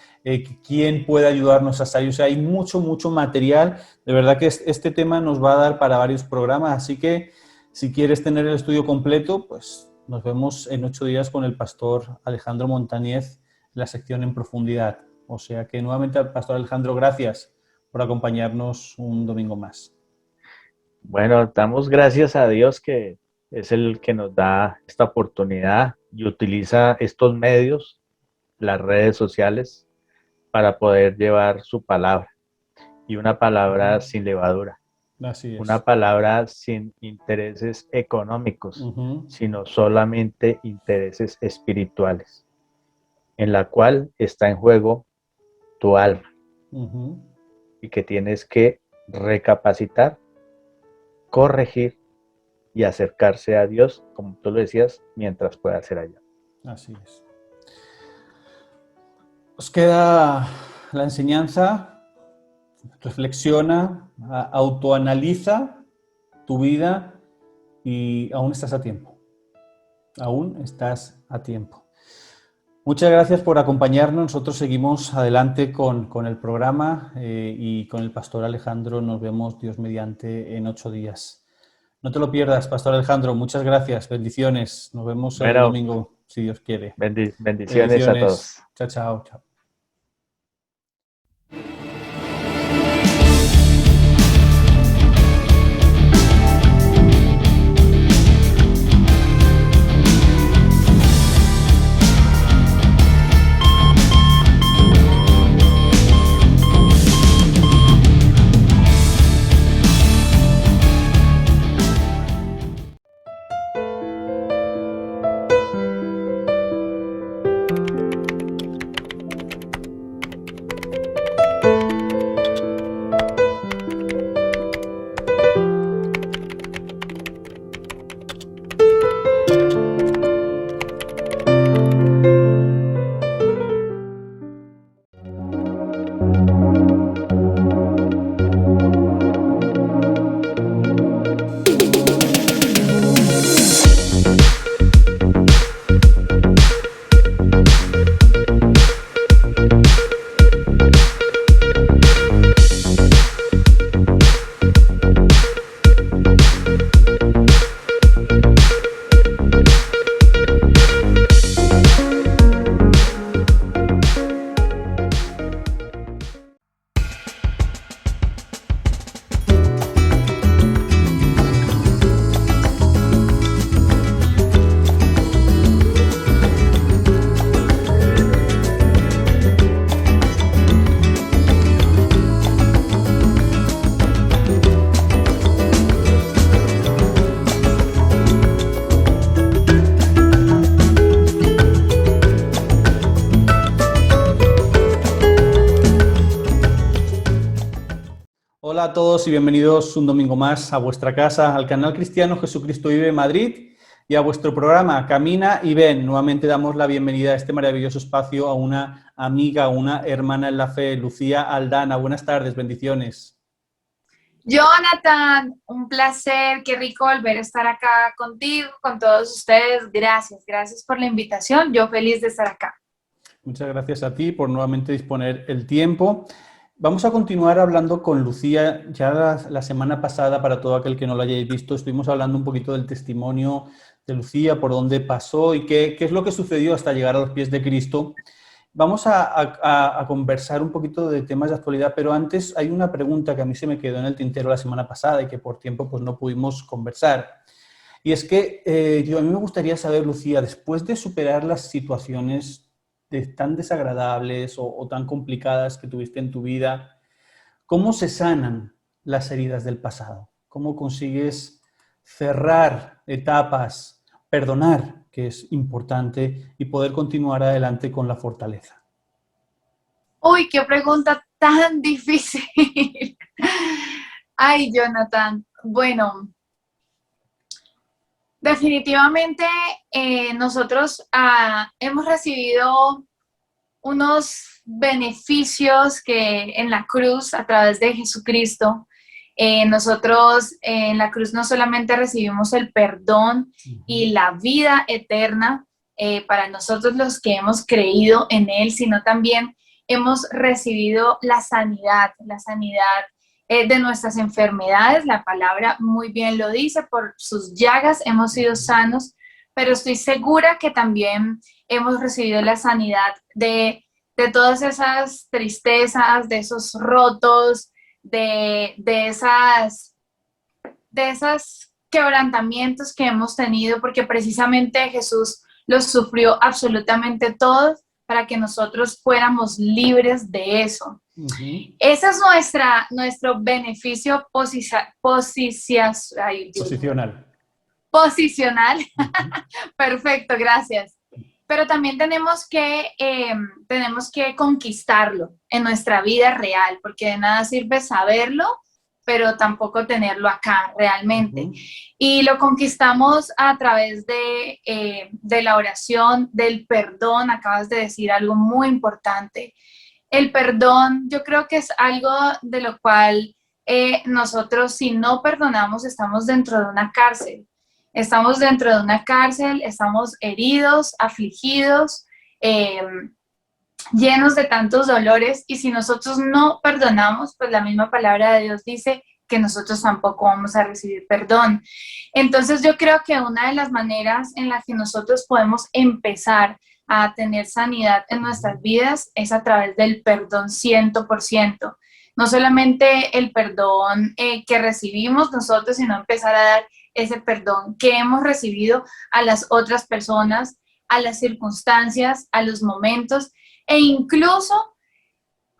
quién puede ayudarnos a salir. O sea, hay mucho material. De verdad que este tema nos va a dar para varios programas, así que si quieres tener el estudio completo, pues nos vemos en 8 días con el pastor Alejandro Montañez, la sección en profundidad. O sea que nuevamente, al pastor Alejandro, gracias por acompañarnos un domingo más. Bueno, damos gracias a Dios, que es el que nos da esta oportunidad y utiliza estos medios, las redes sociales, para poder llevar su palabra, y una palabra sin levadura. Así es. Una palabra sin intereses económicos, sino solamente intereses espirituales, en la cual está en juego tu alma, y que tienes que recapacitar, corregir y acercarse a Dios, como tú lo decías, mientras pueda ser allá. Así es. Os queda la enseñanza. Reflexiona, autoanaliza tu vida y aún estás a tiempo. Aún estás a tiempo. Muchas gracias por acompañarnos. Nosotros seguimos adelante con el programa y con el pastor Alejandro. Nos vemos, Dios mediante, en 8 días. No te lo pierdas, pastor Alejandro. Muchas gracias. Bendiciones. Nos vemos el domingo, si Dios quiere. Bendiciones a todos. Chao, chao. todos y bienvenidos un domingo más a vuestra casa, al canal cristiano Jesucristo Vive Madrid y a vuestro programa Camina y Ven. Nuevamente damos la bienvenida a este maravilloso espacio a una amiga, una hermana en la fe, Lucía Aldana. Buenas tardes, bendiciones. Jonathan, un placer, qué rico volver a estar acá contigo, con todos ustedes. Gracias por la invitación. Yo feliz de estar acá. Muchas gracias a ti por nuevamente disponer el tiempo. Vamos a continuar hablando con Lucía. Ya la semana pasada, para todo aquel que no lo hayáis visto, estuvimos hablando un poquito del testimonio de Lucía, por dónde pasó y qué es lo que sucedió hasta llegar a los pies de Cristo. Vamos a conversar un poquito de temas de actualidad, pero antes hay una pregunta que a mí se me quedó en el tintero la semana pasada y que por tiempo pues no pudimos conversar. Y es que a mí me gustaría saber, Lucía, después de superar las situaciones tan desagradables o tan complicadas que tuviste en tu vida, ¿cómo se sanan las heridas del pasado? ¿Cómo consigues cerrar etapas, perdonar, que es importante, y poder continuar adelante con la fortaleza? Uy, qué pregunta tan difícil. Ay, Jonathan. Bueno, definitivamente nosotros hemos recibido unos beneficios que en la cruz, a través de Jesucristo, nosotros en la cruz no solamente recibimos el perdón y la vida eterna para nosotros los que hemos creído en Él, sino también hemos recibido la sanidad de nuestras enfermedades. La palabra muy bien lo dice, por sus llagas hemos sido sanos, pero estoy segura que también hemos recibido la sanidad de todas esas tristezas, de esos rotos, de esos quebrantamientos que hemos tenido, porque precisamente Jesús los sufrió absolutamente todos para que nosotros fuéramos libres de eso. Ese es nuestro beneficio posicional. Perfecto, gracias. Pero también tenemos que conquistarlo en nuestra vida real, porque de nada sirve saberlo, pero tampoco tenerlo acá realmente. Y lo conquistamos a través de la oración, del perdón. Acabas de decir algo muy importante. El perdón, yo creo que es algo de lo cual nosotros, si no perdonamos, estamos dentro de una cárcel. Estamos dentro de una cárcel, estamos heridos, afligidos, llenos de tantos dolores, y si nosotros no perdonamos, pues la misma palabra de Dios dice que nosotros tampoco vamos a recibir perdón. Entonces yo creo que una de las maneras en las que nosotros podemos empezar a tener sanidad en nuestras vidas es a través del perdón 100%. No solamente el perdón que recibimos nosotros, sino empezar a dar ese perdón que hemos recibido a las otras personas, a las circunstancias, a los momentos e incluso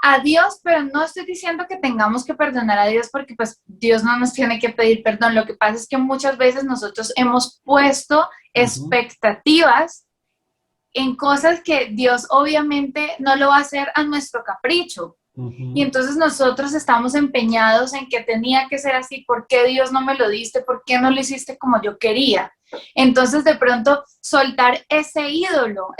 a Dios. Pero no estoy diciendo que tengamos que perdonar a Dios, porque pues Dios no nos tiene que pedir perdón. Lo que pasa es que muchas veces nosotros hemos puesto expectativas en cosas que Dios obviamente no lo va a hacer a nuestro capricho. Y entonces nosotros estamos empeñados en que tenía que ser así. ¿Por qué Dios no me lo diste? ¿Por qué no lo hiciste como yo quería? Entonces de pronto soltar ese ídolo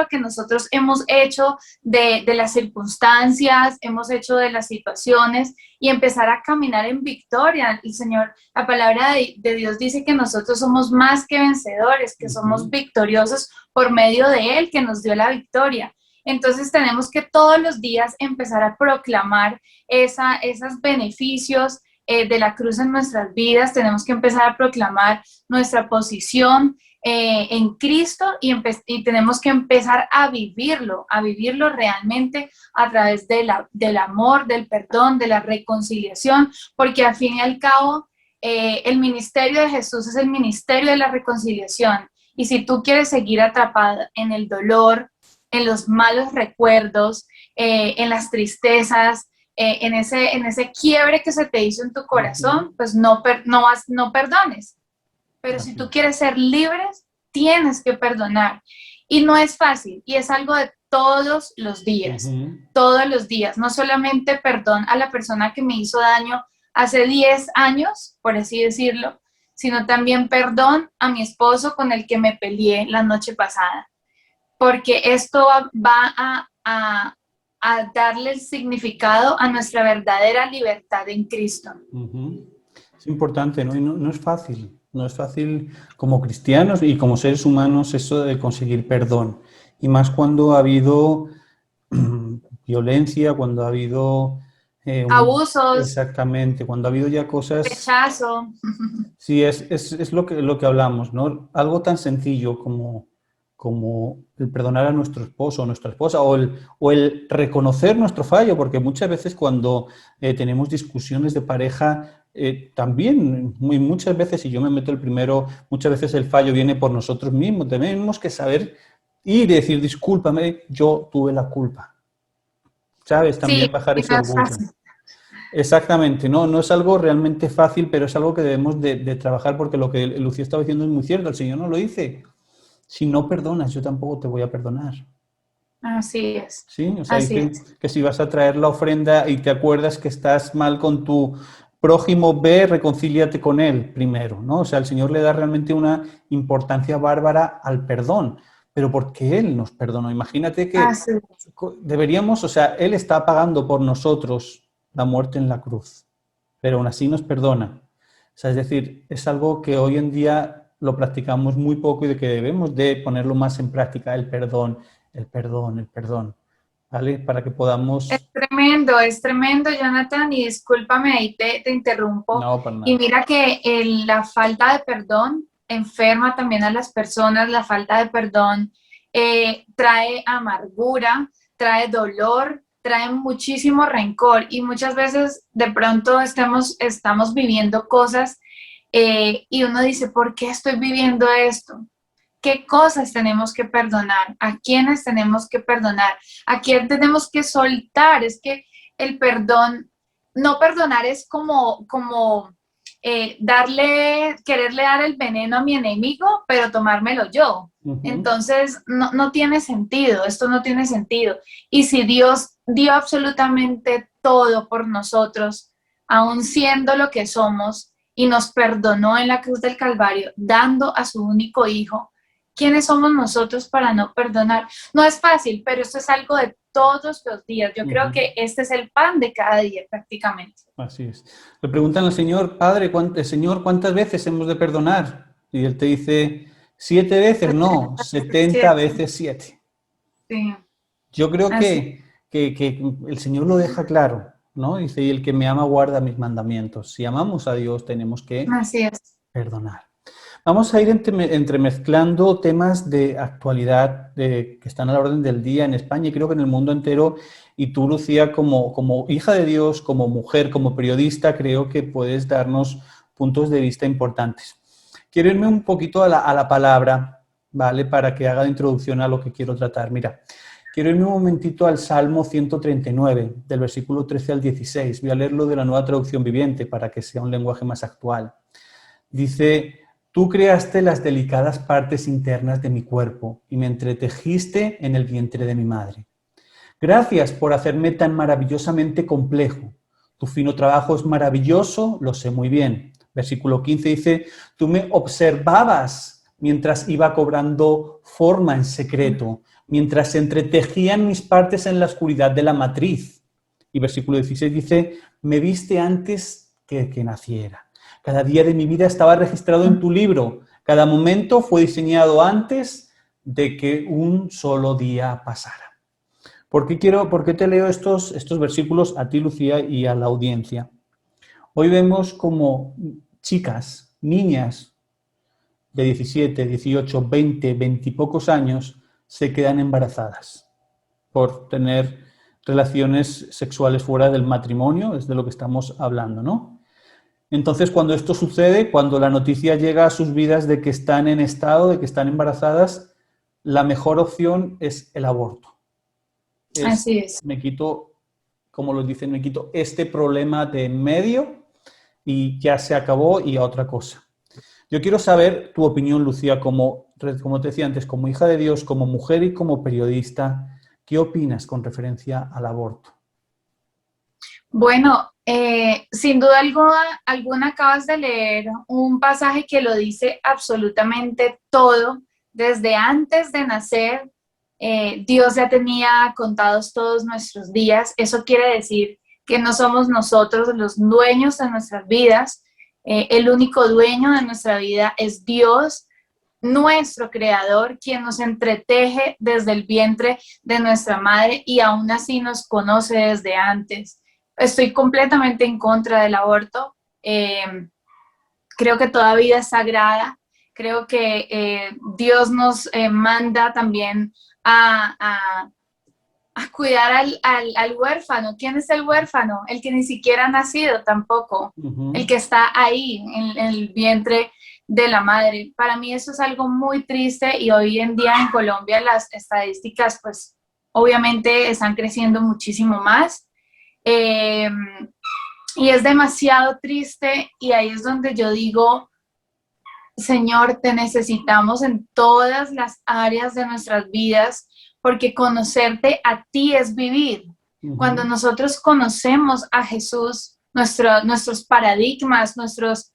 que nosotros hemos hecho de las circunstancias, hemos hecho de las situaciones, y empezar a caminar en victoria. El Señor, la palabra de Dios dice que nosotros somos más que vencedores, que somos victoriosos por medio de Él, que nos dio la victoria. Entonces tenemos que todos los días empezar a proclamar esos beneficios de la cruz en nuestras vidas. Tenemos que empezar a proclamar nuestra posición en Cristo, y tenemos que empezar a vivirlo realmente a través del amor, del perdón, de la reconciliación, porque al fin y al cabo el ministerio de Jesús es el ministerio de la reconciliación. Y si tú quieres seguir atrapada en el dolor, en los malos recuerdos, en las tristezas, en ese quiebre que se te hizo en tu corazón, pues no perdones. Pero si tú quieres ser libre, tienes que perdonar. Y no es fácil, y es algo de todos los días, no solamente perdón a la persona que me hizo daño hace 10 años, por así decirlo, sino también perdón a mi esposo con el que me peleé la noche pasada, porque esto va a darle el significado a nuestra verdadera libertad en Cristo. Es importante, ¿no? Y no es fácil. No es fácil como cristianos y como seres humanos eso de conseguir perdón. Y más cuando ha habido violencia, cuando ha habido... abusos. Exactamente, cuando ha habido ya cosas... Rechazo. Sí, es lo que hablamos, ¿no? Algo tan sencillo como el perdonar a nuestro esposo o nuestra esposa o el reconocer nuestro fallo, porque muchas veces cuando tenemos discusiones de pareja, también muchas veces, y yo me meto el primero, muchas veces el fallo viene por nosotros mismos. Tenemos que saber ir y decir, discúlpame, yo tuve la culpa. ¿Sabes? También Sí, bajar ese no es orgullo. fácil. Exactamente, no es algo realmente fácil, pero es algo que debemos de trabajar, porque lo que Lucía estaba diciendo es muy cierto. El Señor nos lo dice. Si no perdonas, yo tampoco te voy a perdonar. Así es. ¿Sí? O sea, Así dice es. que si vas a traer la ofrenda y te acuerdas que estás mal con tu prójimo, ve, reconcíliate con él primero, ¿no? O sea, el Señor le da realmente una importancia bárbara al perdón, pero porque Él nos perdonó. Imagínate que Así es. deberíamos, o sea, Él está pagando por nosotros la muerte en la cruz, pero aún así nos perdona. O sea, es decir, es algo que hoy en día lo practicamos muy poco y de que debemos de ponerlo más en práctica, el perdón, el perdón, el perdón, ¿vale? Para que podamos... Es tremendo, Jonathan, y discúlpame, ahí te interrumpo. No, para Y nada. mira que la falta de perdón enferma también a las personas, la falta de perdón trae amargura, trae dolor, trae muchísimo rencor, y muchas veces de pronto estamos viviendo cosas y uno dice, ¿por qué estoy viviendo esto? ¿Qué cosas tenemos que perdonar? ¿A quiénes tenemos que perdonar? ¿A quién tenemos que soltar? Es que el perdón, no perdonar es como quererle dar el veneno a mi enemigo, pero tomármelo yo. Entonces, no tiene sentido, esto no tiene sentido. Y si Dios dio absolutamente todo por nosotros, aun siendo lo que somos, y nos perdonó en la cruz del Calvario, dando a su único hijo, ¿quiénes somos nosotros para no perdonar? No es fácil, pero esto es algo de todos los días. Yo creo que este es el pan de cada día prácticamente. Así es. Le preguntan al Señor, Padre, Señor, ¿cuántas veces hemos de perdonar? Y Él te dice, 7 veces, no, 70 veces 7. Sí. Yo creo Así. que el Señor lo deja claro, ¿no? Dice, y el que me ama guarda mis mandamientos. Si amamos a Dios, tenemos que Así es. perdonar. Vamos a ir entremezclando temas de actualidad que están a la orden del día en España y creo que en el mundo entero. Y tú, Lucía, como hija de Dios, como mujer, como periodista, creo que puedes darnos puntos de vista importantes. Quiero irme un poquito a la palabra, ¿vale? Para que haga de introducción a lo que quiero tratar. Mira, quiero irme un momentito al Salmo 139, del versículo 13 al 16. Voy a leerlo de la Nueva Traducción Viviente para que sea un lenguaje más actual. Dice... Tú creaste las delicadas partes internas de mi cuerpo y me entretejiste en el vientre de mi madre. Gracias por hacerme tan maravillosamente complejo. Tu fino trabajo es maravilloso, lo sé muy bien. Versículo 15 dice, tú me observabas mientras iba cobrando forma en secreto, mientras se entretejían mis partes en la oscuridad de la matriz. Y versículo 16 dice, me viste antes que naciera. Cada día de mi vida estaba registrado en tu libro. Cada momento fue diseñado antes de que un solo día pasara. ¿Por qué te leo estos versículos a ti, Lucía, y a la audiencia? Hoy vemos como chicas, niñas de 17, 18, 20, 20 y pocos años se quedan embarazadas por tener relaciones sexuales fuera del matrimonio, es de lo que estamos hablando, ¿no? Entonces, cuando esto sucede, cuando la noticia llega a sus vidas de que están en estado, de que están embarazadas, la mejor opción es el aborto. Así es. Me quito, como lo dicen, me quito este problema de en medio y ya se acabó y a otra cosa. Yo quiero saber tu opinión, Lucía, como te decía antes, como hija de Dios, como mujer y como periodista, ¿qué opinas con referencia al aborto? Bueno, sin duda alguna acabas de leer un pasaje que lo dice absolutamente todo. Desde antes de nacer, Dios ya tenía contados todos nuestros días. Eso quiere decir que no somos nosotros los dueños de nuestras vidas. El único dueño de nuestra vida es Dios, nuestro creador, quien nos entreteje desde el vientre de nuestra madre y aún así nos conoce desde antes. Estoy completamente en contra del aborto. Creo que toda vida es sagrada. Creo que Dios nos manda también a cuidar al huérfano. ¿Quién es el huérfano? El que ni siquiera ha nacido tampoco. El que está ahí en el vientre de la madre. Para mí eso es algo muy triste y hoy en día en Colombia las estadísticas pues obviamente están creciendo muchísimo más. Y es demasiado triste y ahí es donde yo digo, Señor, te necesitamos en todas las áreas de nuestras vidas porque conocerte a ti es vivir. Cuando nosotros conocemos a Jesús, nuestros paradigmas, nuestros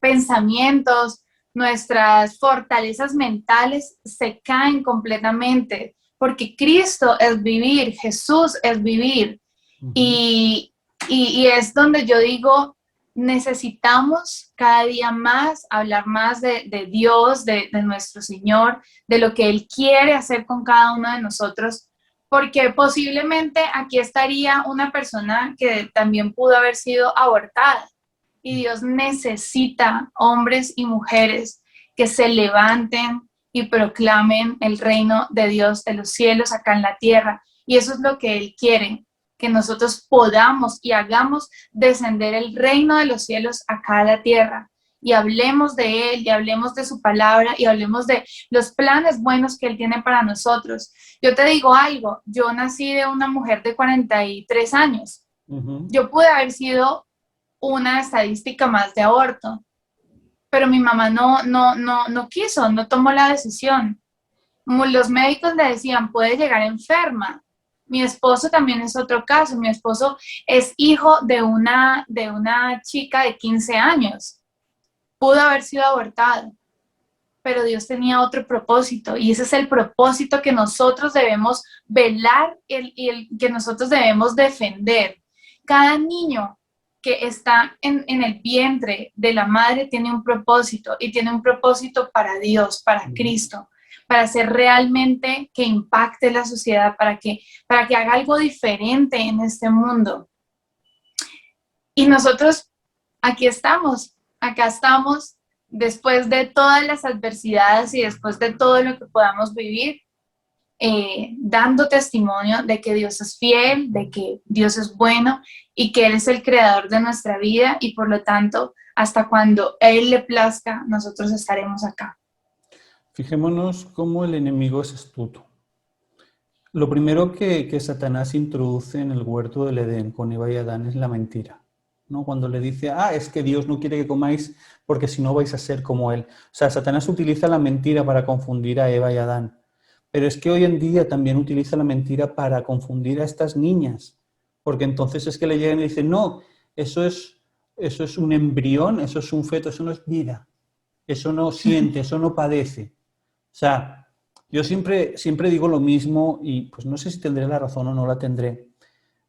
pensamientos, nuestras fortalezas mentales se caen completamente, porque Cristo es vivir, Jesús es vivir. Y es donde yo digo, necesitamos cada día más hablar más de Dios, de nuestro Señor, de lo que Él quiere hacer con cada uno de nosotros, porque posiblemente aquí estaría una persona que también pudo haber sido abortada. Y Dios necesita hombres y mujeres que se levanten y proclamen el reino de Dios de los cielos acá en la tierra. Y eso es lo que Él quiere, que nosotros podamos y hagamos descender el reino de los cielos acá a la tierra. Y hablemos de Él, y hablemos de su palabra, y hablemos de los planes buenos que Él tiene para nosotros. Yo te digo algo, yo nací de una mujer de 43 años. Yo pude haber sido una estadística más de aborto, pero mi mamá no quiso, no tomó la decisión. Los médicos le decían, puede llegar enferma. Mi esposo también es otro caso. Mi esposo es hijo de una chica de 15 años. Pudo haber sido abortado, pero Dios tenía otro propósito y ese es el propósito que nosotros debemos velar y el que nosotros debemos defender. Cada niño que está en el vientre de la madre tiene un propósito y tiene un propósito para Dios, para Cristo, para hacer realmente que impacte la sociedad, para que haga algo diferente en este mundo. Y nosotros aquí estamos, acá estamos después de todas las adversidades y después de todo lo que podamos vivir, dando testimonio de que Dios es fiel, de que Dios es bueno y que Él es el creador de nuestra vida y por lo tanto, hasta cuando Él le plazca, nosotros estaremos acá. Fijémonos cómo el enemigo es astuto. Lo primero que Satanás introduce en el huerto del Edén con Eva y Adán es la mentira, ¿no? Cuando le dice, es que Dios no quiere que comáis porque si no vais a ser como Él. O sea, Satanás utiliza la mentira para confundir a Eva y Adán. Pero es que hoy en día también utiliza la mentira para confundir a estas niñas. Porque entonces es que le llegan y dicen, no, eso es un embrión, eso es un feto, eso no es vida. Eso no siente, eso no padece. O sea, yo siempre digo lo mismo y pues no sé si tendré la razón o no la tendré,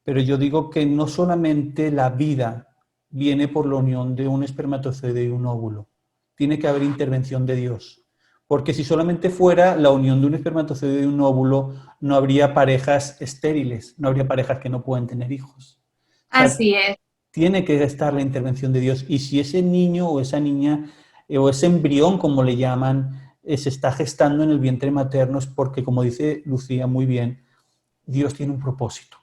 pero yo digo que no solamente la vida viene por la unión de un espermatozoide y un óvulo. Tiene que haber intervención de Dios. Porque si solamente fuera la unión de un espermatozoide y un óvulo, no habría parejas estériles, no habría parejas que no pueden tener hijos. O sea, así es. Tiene que estar la intervención de Dios. Y si ese niño o esa niña o ese embrión, como le llaman, se está gestando en el vientre materno, es porque, como dice Lucía muy bien, Dios tiene un propósito.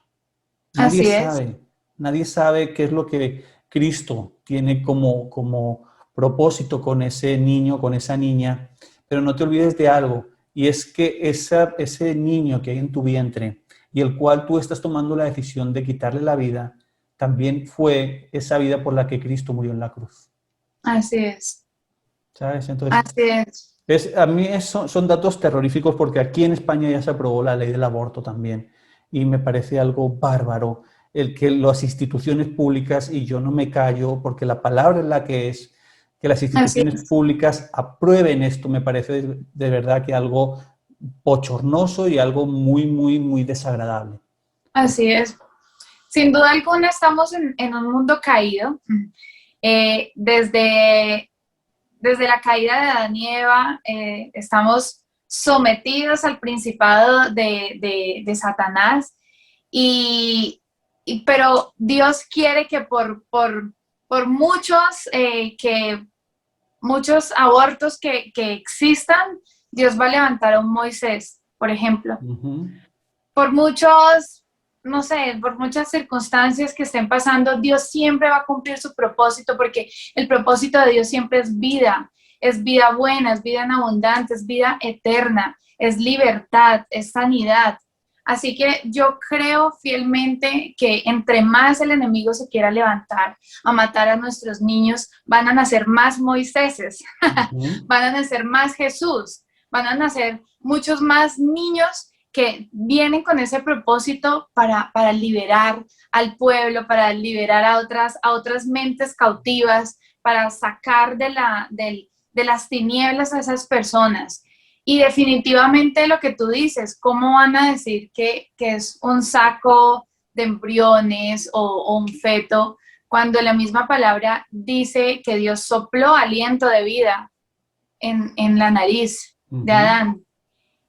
Nadie sabe qué es lo que Cristo tiene como propósito con ese niño, con esa niña. Pero no te olvides de algo, y es que ese niño que hay en tu vientre y el cual tú estás tomando la decisión de quitarle la vida, también fue esa vida por la que Cristo murió en la cruz. Así es. ¿Sabes? Entonces, así es. A mí son datos terroríficos porque aquí en España ya se aprobó la ley del aborto también y me parece algo bárbaro el que las instituciones públicas, y yo no me callo porque la palabra es la que es, que las instituciones públicas aprueben esto, me parece de verdad que algo bochornoso y algo muy, muy, muy desagradable. Así es. Sin duda alguna estamos en un mundo caído. Desde la caída de Adán y Eva, estamos sometidos al principado de Satanás, pero Dios quiere que por muchos abortos que existan, Dios va a levantar a un Moisés, por ejemplo. Por muchos, no sé, por muchas circunstancias que estén pasando, Dios siempre va a cumplir su propósito, porque el propósito de Dios siempre es vida buena, es vida en abundancia, es vida eterna, es libertad, es sanidad. Así que yo creo fielmente que entre más el enemigo se quiera levantar a matar a nuestros niños, van a nacer más Moiséses, van a nacer más Jesús, van a nacer muchos más niños que vienen con ese propósito para liberar al pueblo, para liberar a otras mentes cautivas, para sacar de las tinieblas a esas personas. Y definitivamente lo que tú dices, ¿cómo van a decir que es un saco de embriones o un feto, cuando la misma palabra dice que Dios sopló aliento de vida en la nariz de Adán?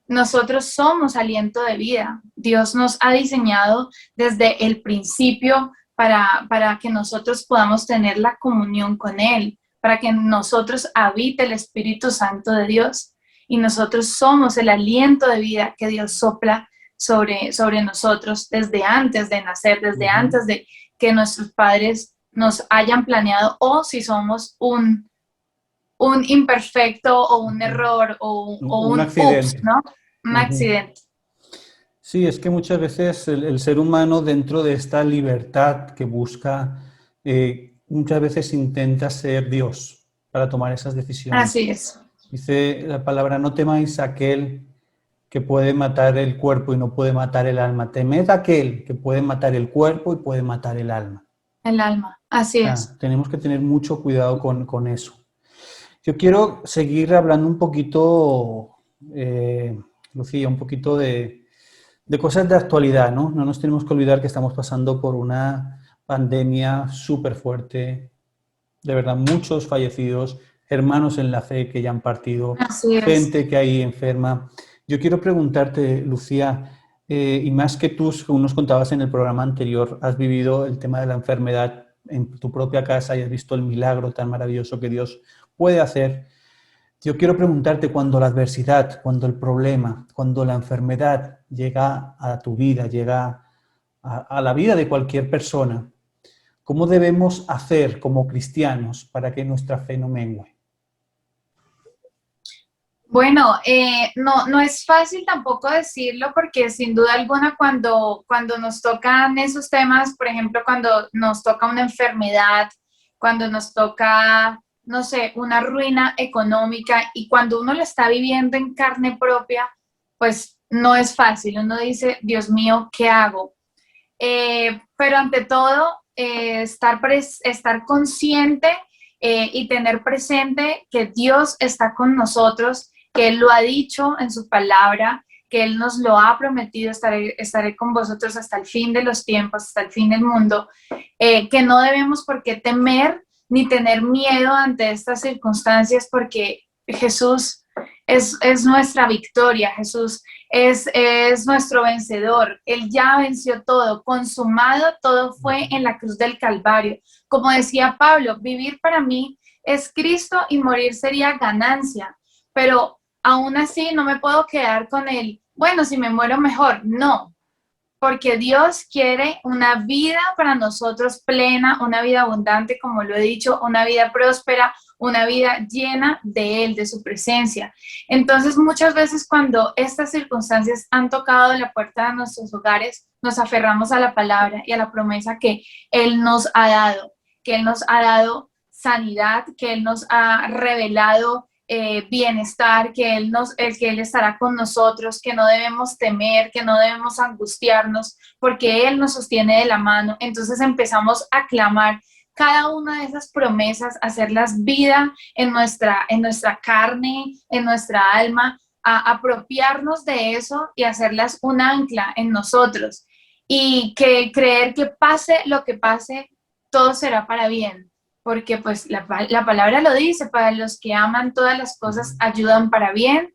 Nosotros somos aliento de vida. Dios nos ha diseñado desde el principio para que nosotros podamos tener la comunión con Él, para que en nosotros habite el Espíritu Santo de Dios. Y nosotros somos el aliento de vida que Dios sopla sobre nosotros desde antes de nacer, desde antes de que nuestros padres nos hayan planeado, o si somos un imperfecto o un error o un accidente. ups, ¿no? Un accidente. Sí, es que muchas veces el ser humano, dentro de esta libertad que busca, muchas veces intenta ser Dios para tomar esas decisiones. Así es. Dice la palabra: no temáis a aquel que puede matar el cuerpo y no puede matar el alma. Temed a aquel que puede matar el cuerpo y puede matar el alma. El alma, así es. Tenemos que tener mucho cuidado con eso. Yo quiero seguir hablando un poquito, Lucía, un poquito de cosas de actualidad, ¿no? No nos tenemos que olvidar que estamos pasando por una pandemia súper fuerte, de verdad, muchos fallecidos, hermanos en la fe que ya han partido, gente que hay enferma. Yo quiero preguntarte, Lucía, y más que tú nos contabas en el programa anterior, has vivido el tema de la enfermedad en tu propia casa y has visto el milagro tan maravilloso que Dios puede hacer. Yo quiero preguntarte, cuando la adversidad, cuando el problema, cuando la enfermedad llega a tu vida, llega a la vida de cualquier persona, ¿cómo debemos hacer como cristianos para que nuestra fe no mengue? Bueno, no es fácil tampoco decirlo, porque sin duda alguna cuando nos tocan esos temas, por ejemplo, cuando nos toca una enfermedad, cuando nos toca, no sé, una ruina económica, y cuando uno lo está viviendo en carne propia, pues no es fácil. Uno dice, Dios mío, ¿qué hago? Pero ante todo, estar consciente y tener presente que Dios está con nosotros, que Él lo ha dicho en su palabra, que Él nos lo ha prometido: estaré con vosotros hasta el fin de los tiempos, hasta el fin del mundo, que no debemos por qué temer ni tener miedo ante estas circunstancias, porque Jesús es nuestra victoria, Jesús es nuestro vencedor. Él ya venció todo, consumado todo fue en la cruz del Calvario. Como decía Pablo, vivir para mí es Cristo y morir sería ganancia, pero aún así no me puedo quedar con el, bueno, si me muero mejor. No, porque Dios quiere una vida para nosotros plena, una vida abundante, como lo he dicho, una vida próspera, una vida llena de Él, de su presencia. Entonces, muchas veces cuando estas circunstancias han tocado la puerta de nuestros hogares, nos aferramos a la palabra y a la promesa que Él nos ha dado, que Él nos ha dado sanidad, que Él nos ha revelado bienestar, que Él estará con nosotros, que no debemos temer, que no debemos angustiarnos, porque Él nos sostiene de la mano. Entonces empezamos a clamar cada una de esas promesas, hacerlas vida en nuestra carne, en nuestra alma, a apropiarnos de eso y hacerlas un ancla en nosotros. Y que creer que pase lo que pase, todo será para bien, porque pues la palabra lo dice, para los que aman todas las cosas ayudan para bien.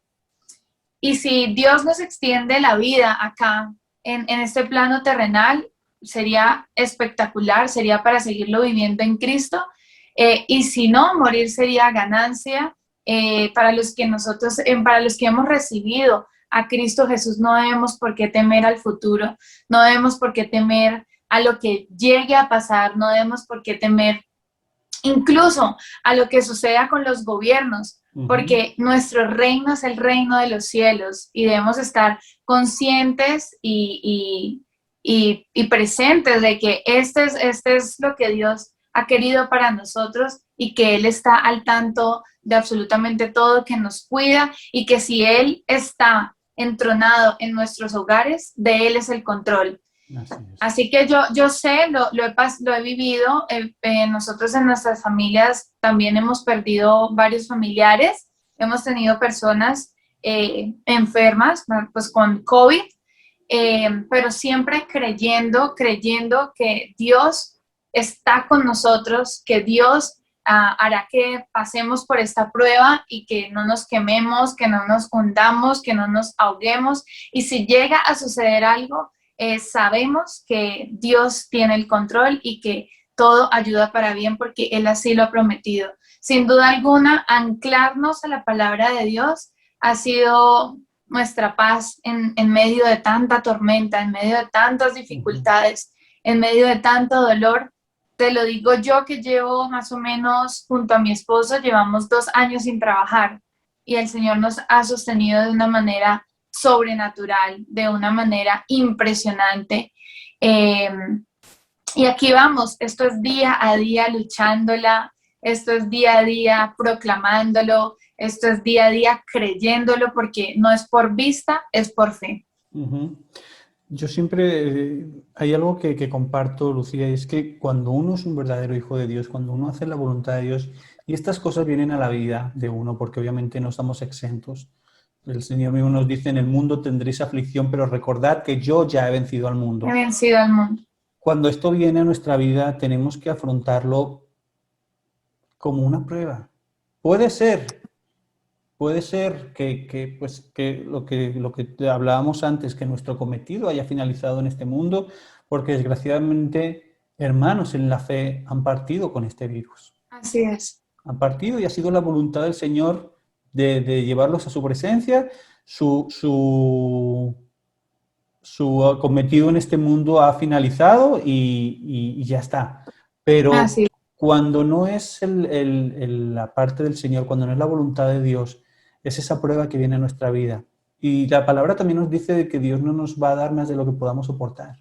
Y si Dios nos extiende la vida acá, en este plano terrenal, sería espectacular, sería para seguirlo viviendo en Cristo, y si no, morir sería ganancia. Para los que hemos recibido a Cristo Jesús, no debemos por qué temer al futuro, no debemos por qué temer a lo que llegue a pasar, no debemos por qué temer incluso a lo que suceda con los gobiernos, porque nuestro reino es el reino de los cielos y debemos estar conscientes y presentes de que este es lo que Dios ha querido para nosotros y que Él está al tanto de absolutamente todo, que nos cuida y que si Él está entronado en nuestros hogares, de Él es el control. Así que yo sé, lo he vivido, nosotros en nuestras familias también hemos perdido varios familiares, hemos tenido personas enfermas, pues con COVID, pero siempre creyendo que Dios está con nosotros, que Dios hará que pasemos por esta prueba y que no nos quememos, que no nos hundamos, que no nos ahoguemos. Y si llega a suceder algo, sabemos que Dios tiene el control y que todo ayuda para bien porque Él así lo ha prometido. Sin duda alguna, anclarnos a la palabra de Dios ha sido nuestra paz en medio de tanta tormenta, en medio de tantas dificultades, en medio de tanto dolor. Te lo digo yo que llevo más o menos, junto a mi esposo, llevamos 2 años sin trabajar y el Señor nos ha sostenido de una manera sobrenatural, de una manera impresionante. Y aquí vamos, esto es día a día luchándola, esto es día a día proclamándolo, esto es día a día creyéndolo, porque no es por vista, es por fe. Yo siempre, hay algo que comparto, Lucía, y es que cuando uno es un verdadero hijo de Dios, cuando uno hace la voluntad de Dios, y estas cosas vienen a la vida de uno, porque obviamente no estamos exentos. El Señor mismo nos dice, en el mundo tendréis aflicción, pero recordad que yo ya he vencido al mundo. He vencido al mundo. Cuando esto viene a nuestra vida, tenemos que afrontarlo como una prueba. Puede ser que lo que hablábamos antes, que nuestro cometido haya finalizado en este mundo, porque desgraciadamente hermanos en la fe han partido con este virus. Así es. Han partido y ha sido la voluntad del Señor de llevarlos a su presencia. Su cometido en este mundo ha finalizado y ya está. Pero cuando no es la parte del Señor, cuando no es la voluntad de Dios, es esa prueba que viene a nuestra vida. Y la palabra también nos dice de que Dios no nos va a dar más de lo que podamos soportar.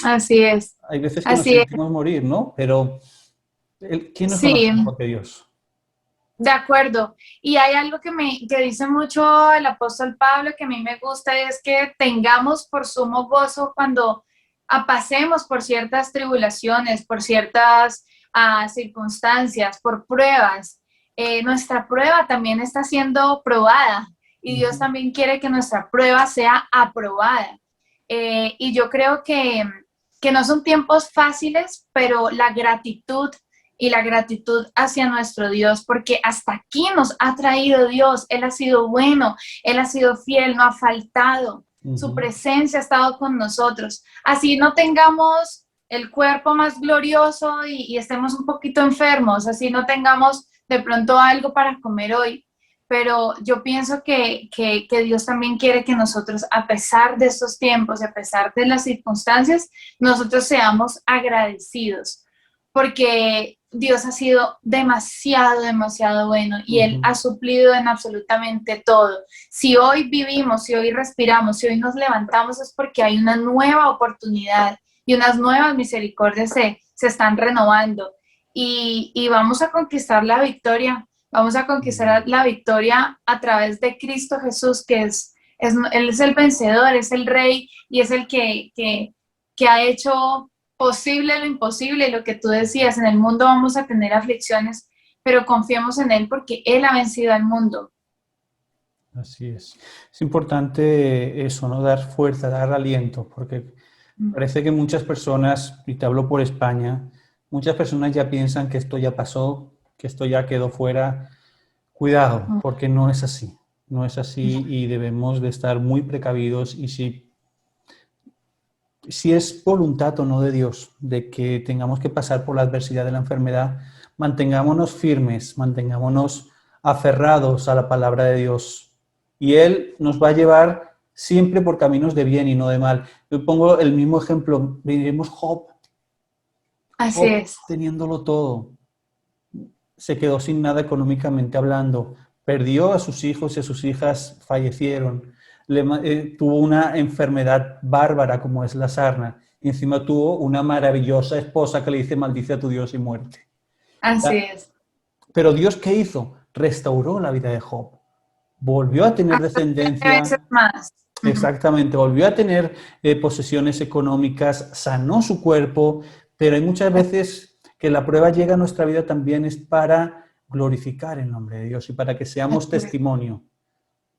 Así es. Hay veces que nos sentimos morir, ¿no? Pero ¿quién nos conoce mejor que Dios? De acuerdo. Y hay algo que dice mucho el apóstol Pablo, que a mí me gusta, es que tengamos por sumo gozo cuando pasemos por ciertas tribulaciones, por ciertas circunstancias, por pruebas. Nuestra prueba también está siendo probada y Dios también quiere que nuestra prueba sea aprobada. Y yo creo que no son tiempos fáciles, pero la gratitud hacia nuestro Dios, porque hasta aquí nos ha traído Dios. Él ha sido bueno, Él ha sido fiel, no ha faltado. Su presencia ha estado con nosotros. Así no tengamos el cuerpo más glorioso y estemos un poquito enfermos, así no tengamos de pronto algo para comer hoy, pero yo pienso que Dios también quiere que nosotros, a pesar de estos tiempos, a pesar de las circunstancias, nosotros seamos agradecidos, porque Dios ha sido demasiado, demasiado bueno y Él ha suplido en absolutamente todo. Si hoy vivimos, si hoy respiramos, si hoy nos levantamos, es porque hay una nueva oportunidad y unas nuevas misericordias se están renovando. Y vamos a conquistar la victoria, Vamos a conquistar la victoria a través de Cristo Jesús, que Él es el vencedor, es el Rey y es el que ha hecho posible lo imposible. Y lo que tú decías, en el mundo vamos a tener aflicciones, pero confiemos en Él porque Él ha vencido al mundo. Así es. Es importante eso, ¿no? Dar fuerza, dar aliento, porque parece que muchas personas, y te hablo por España, muchas personas ya piensan que esto ya pasó, que esto ya quedó fuera. Cuidado, porque no es así. No es así y debemos de estar muy precavidos, y si es voluntad o no de Dios de que tengamos que pasar por la adversidad de la enfermedad, mantengámonos firmes, mantengámonos aferrados a la palabra de Dios. Y Él nos va a llevar siempre por caminos de bien y no de mal. Yo pongo el mismo ejemplo, miremos Job. Así Job, es. teniéndolo todo, se quedó sin nada económicamente hablando, perdió a sus hijos y a sus hijas fallecieron, tuvo una enfermedad bárbara como es la sarna, y encima tuvo una maravillosa esposa que le dice maldice a tu Dios y muerte. Así es. Pero Dios, ¿qué hizo? Restauró la vida de Job. Volvió a tener descendencia. Veces más. Exactamente, volvió a tener posesiones económicas, sanó su cuerpo, pero hay muchas veces que la prueba llega a nuestra vida también es para glorificar el nombre de Dios y para que seamos testimonio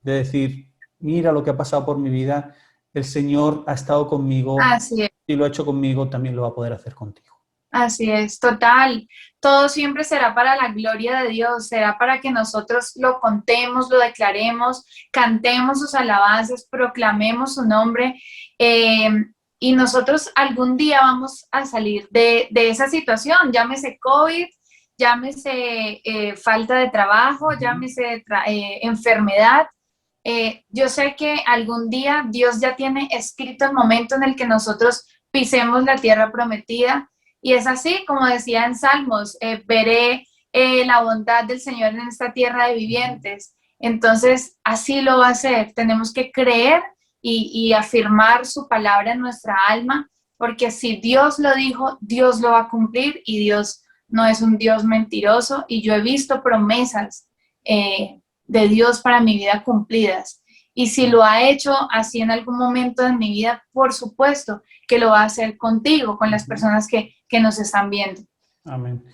de decir, mira lo que ha pasado por mi vida, el Señor ha estado conmigo, Así es. y lo ha hecho conmigo, también lo va a poder hacer contigo. Así es, total. Todo siempre será para la gloria de Dios, será para que nosotros lo contemos, lo declaremos, cantemos sus alabanzas, proclamemos su nombre, y nosotros algún día vamos a salir de esa situación, llámese COVID, llámese falta de trabajo, llámese enfermedad. Yo sé que algún día Dios ya tiene escrito el momento en el que nosotros pisemos la tierra prometida. Y es así, como decía en Salmos, veré la bondad del Señor en esta tierra de vivientes. Entonces, así lo va a hacer. Tenemos que creer y afirmar su palabra en nuestra alma, porque si Dios lo dijo, Dios lo va a cumplir, y Dios no es un Dios mentiroso. Y yo he visto promesas de Dios para mi vida cumplidas. Y si lo ha hecho así en algún momento de mi vida, por supuesto que lo va a hacer contigo, con las personas que nos están viendo. Amén.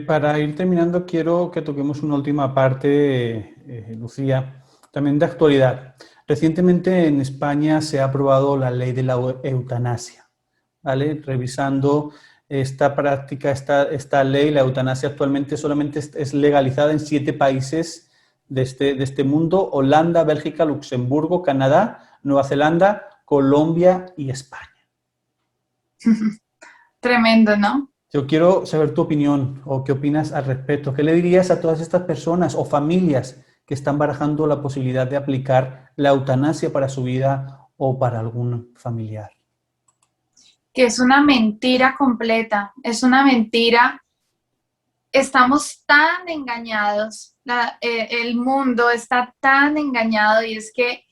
Para ir terminando, quiero que toquemos una última parte, Lucía, también de actualidad. Recientemente en España se ha aprobado la ley de la eutanasia, ¿vale? Revisando esta práctica, esta ley, la eutanasia actualmente solamente es legalizada en 7 países de este mundo: Holanda, Bélgica, Luxemburgo, Canadá, Nueva Zelanda, Colombia y España. Tremendo, ¿no? Yo quiero saber tu opinión o qué opinas al respecto. ¿Qué le dirías a todas estas personas o familias que están barajando la posibilidad de aplicar la eutanasia para su vida o para algún familiar? Que es una mentira completa, es una mentira. Estamos tan engañados, el mundo está tan engañado, y es que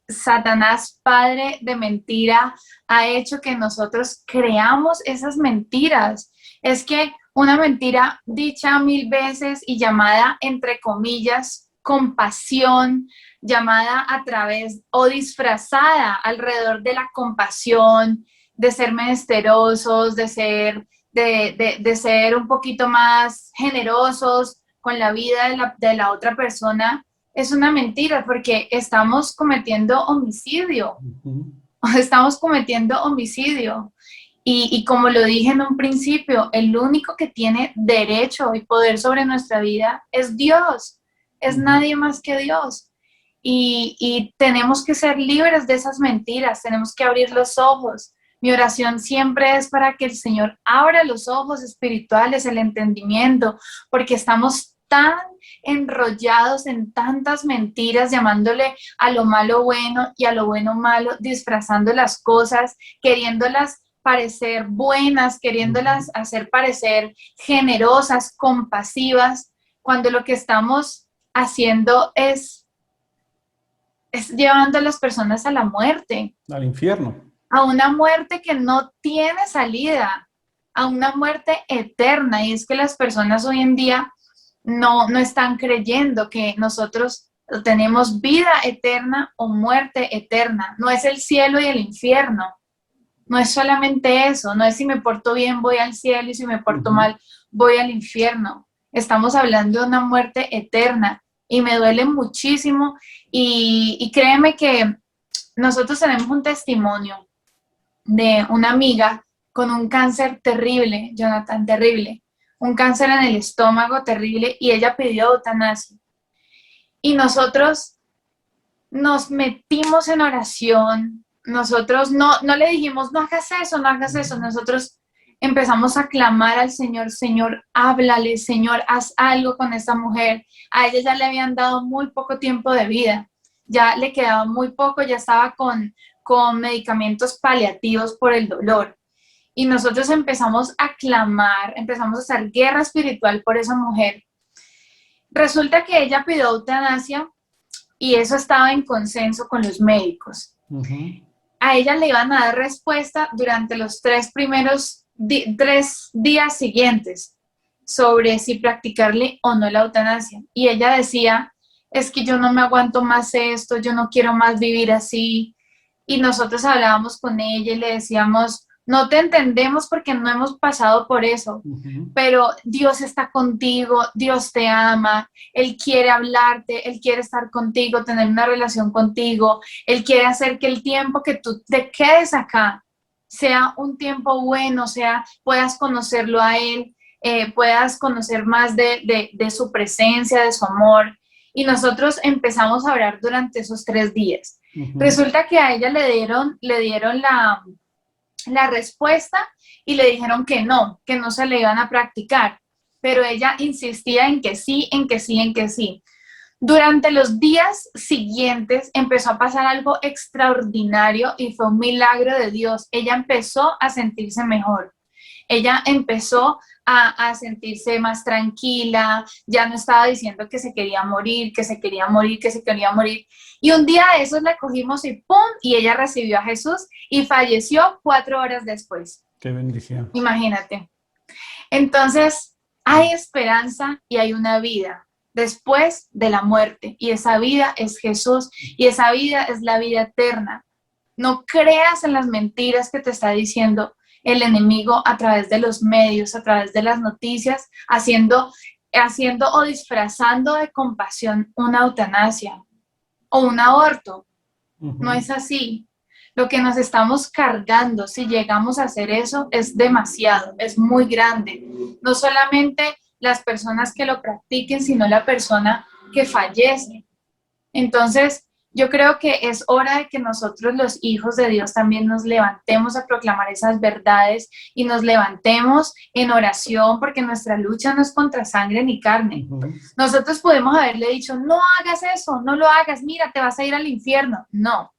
Satanás, padre de mentira, ha hecho que nosotros creamos esas mentiras. Es que una mentira dicha 1000 veces y llamada entre comillas compasión, llamada a través o disfrazada alrededor de la compasión, de ser menesterosos, de ser un poquito más generosos con la vida de la otra persona. Es una mentira, porque estamos cometiendo homicidio. Estamos cometiendo homicidio. Y como lo dije en un principio, el único que tiene derecho y poder sobre nuestra vida es Dios. Es nadie más que Dios. Y tenemos que ser libres de esas mentiras. Tenemos que abrir los ojos. Mi oración siempre es para que el Señor abra los ojos espirituales, el entendimiento, porque estamos tan enrollados en tantas mentiras, llamándole a lo malo bueno y a lo bueno malo, disfrazando las cosas, queriéndolas parecer buenas, queriéndolas hacer parecer generosas, compasivas, cuando lo que estamos haciendo es llevando a las personas a la muerte. Al infierno. A una muerte que no tiene salida, a una muerte eterna. Y es que las personas hoy en día no están creyendo que nosotros tenemos vida eterna o muerte eterna. No es el cielo y el infierno. No es solamente eso. No es si me porto bien voy al cielo y si me porto mal voy al infierno. Estamos hablando de una muerte eterna y me duele muchísimo y créeme que nosotros tenemos un testimonio de una amiga con un cáncer terrible, Jonathan, terrible, un cáncer en el estómago terrible y ella pidió eutanasia. Y nosotros nos metimos en oración, nosotros no le dijimos, no hagas eso, no hagas eso, nosotros empezamos a clamar al Señor, Señor, háblale, Señor, haz algo con esta mujer. A ella ya le habían dado muy poco tiempo de vida, ya le quedaba muy poco, ya estaba con medicamentos paliativos por el dolor. Y nosotros empezamos a clamar, empezamos a hacer guerra espiritual por esa mujer. Resulta que ella pidió eutanasia y eso estaba en consenso con los médicos. A ella le iban a dar respuesta durante los 3 días siguientes sobre si practicarle o no la eutanasia. Y ella decía, es que yo no me aguanto más esto, yo no quiero más vivir así. Y nosotros hablábamos con ella y le decíamos, no te entendemos porque no hemos pasado por eso, pero Dios está contigo, Dios te ama, Él quiere hablarte, Él quiere estar contigo, tener una relación contigo, Él quiere hacer que el tiempo que tú te quedes acá sea un tiempo bueno, puedas conocerlo a Él, puedas conocer más de su presencia, de su amor. Y nosotros empezamos a orar durante esos 3 días. Resulta que a ella le dieron la respuesta y le dijeron que no se le iban a practicar, pero ella insistía en que sí, en que sí, en que sí. Durante los días siguientes empezó a pasar algo extraordinario y fue un milagro de Dios. Ella empezó a sentirse mejor. Ella empezó a sentirse más tranquila, ya no estaba diciendo que se quería morir, que se quería morir, que se quería morir. Y un día de esos la cogimos y ¡pum! Y ella recibió a Jesús y falleció 4 horas después. ¡Qué bendición! Imagínate. Entonces, hay esperanza y hay una vida después de la muerte. Y esa vida es Jesús y esa vida es la vida eterna. No creas en las mentiras que te está diciendo el enemigo a través de los medios, a través de las noticias, haciendo o disfrazando de compasión una eutanasia o un aborto. No es así. Lo que nos estamos cargando, si llegamos a hacer eso, es demasiado, es muy grande. No solamente las personas que lo practiquen, sino la persona que fallece. Entonces, yo creo que es hora de que nosotros los hijos de Dios también nos levantemos a proclamar esas verdades y nos levantemos en oración porque nuestra lucha no es contra sangre ni carne. Nosotros podemos haberle dicho, no hagas eso, no lo hagas, mira, te vas a ir al infierno. No,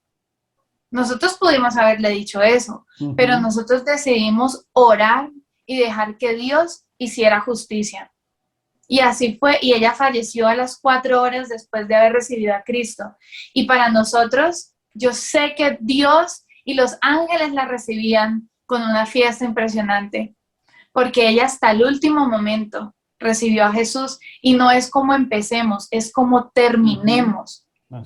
nosotros pudimos haberle dicho eso, pero nosotros decidimos orar y dejar que Dios hiciera justicia. Y así fue, y ella falleció a las 4 horas después de haber recibido a Cristo. Y para nosotros, yo sé que Dios y los ángeles la recibían con una fiesta impresionante, porque ella hasta el último momento recibió a Jesús, y no es como empecemos, es como terminemos.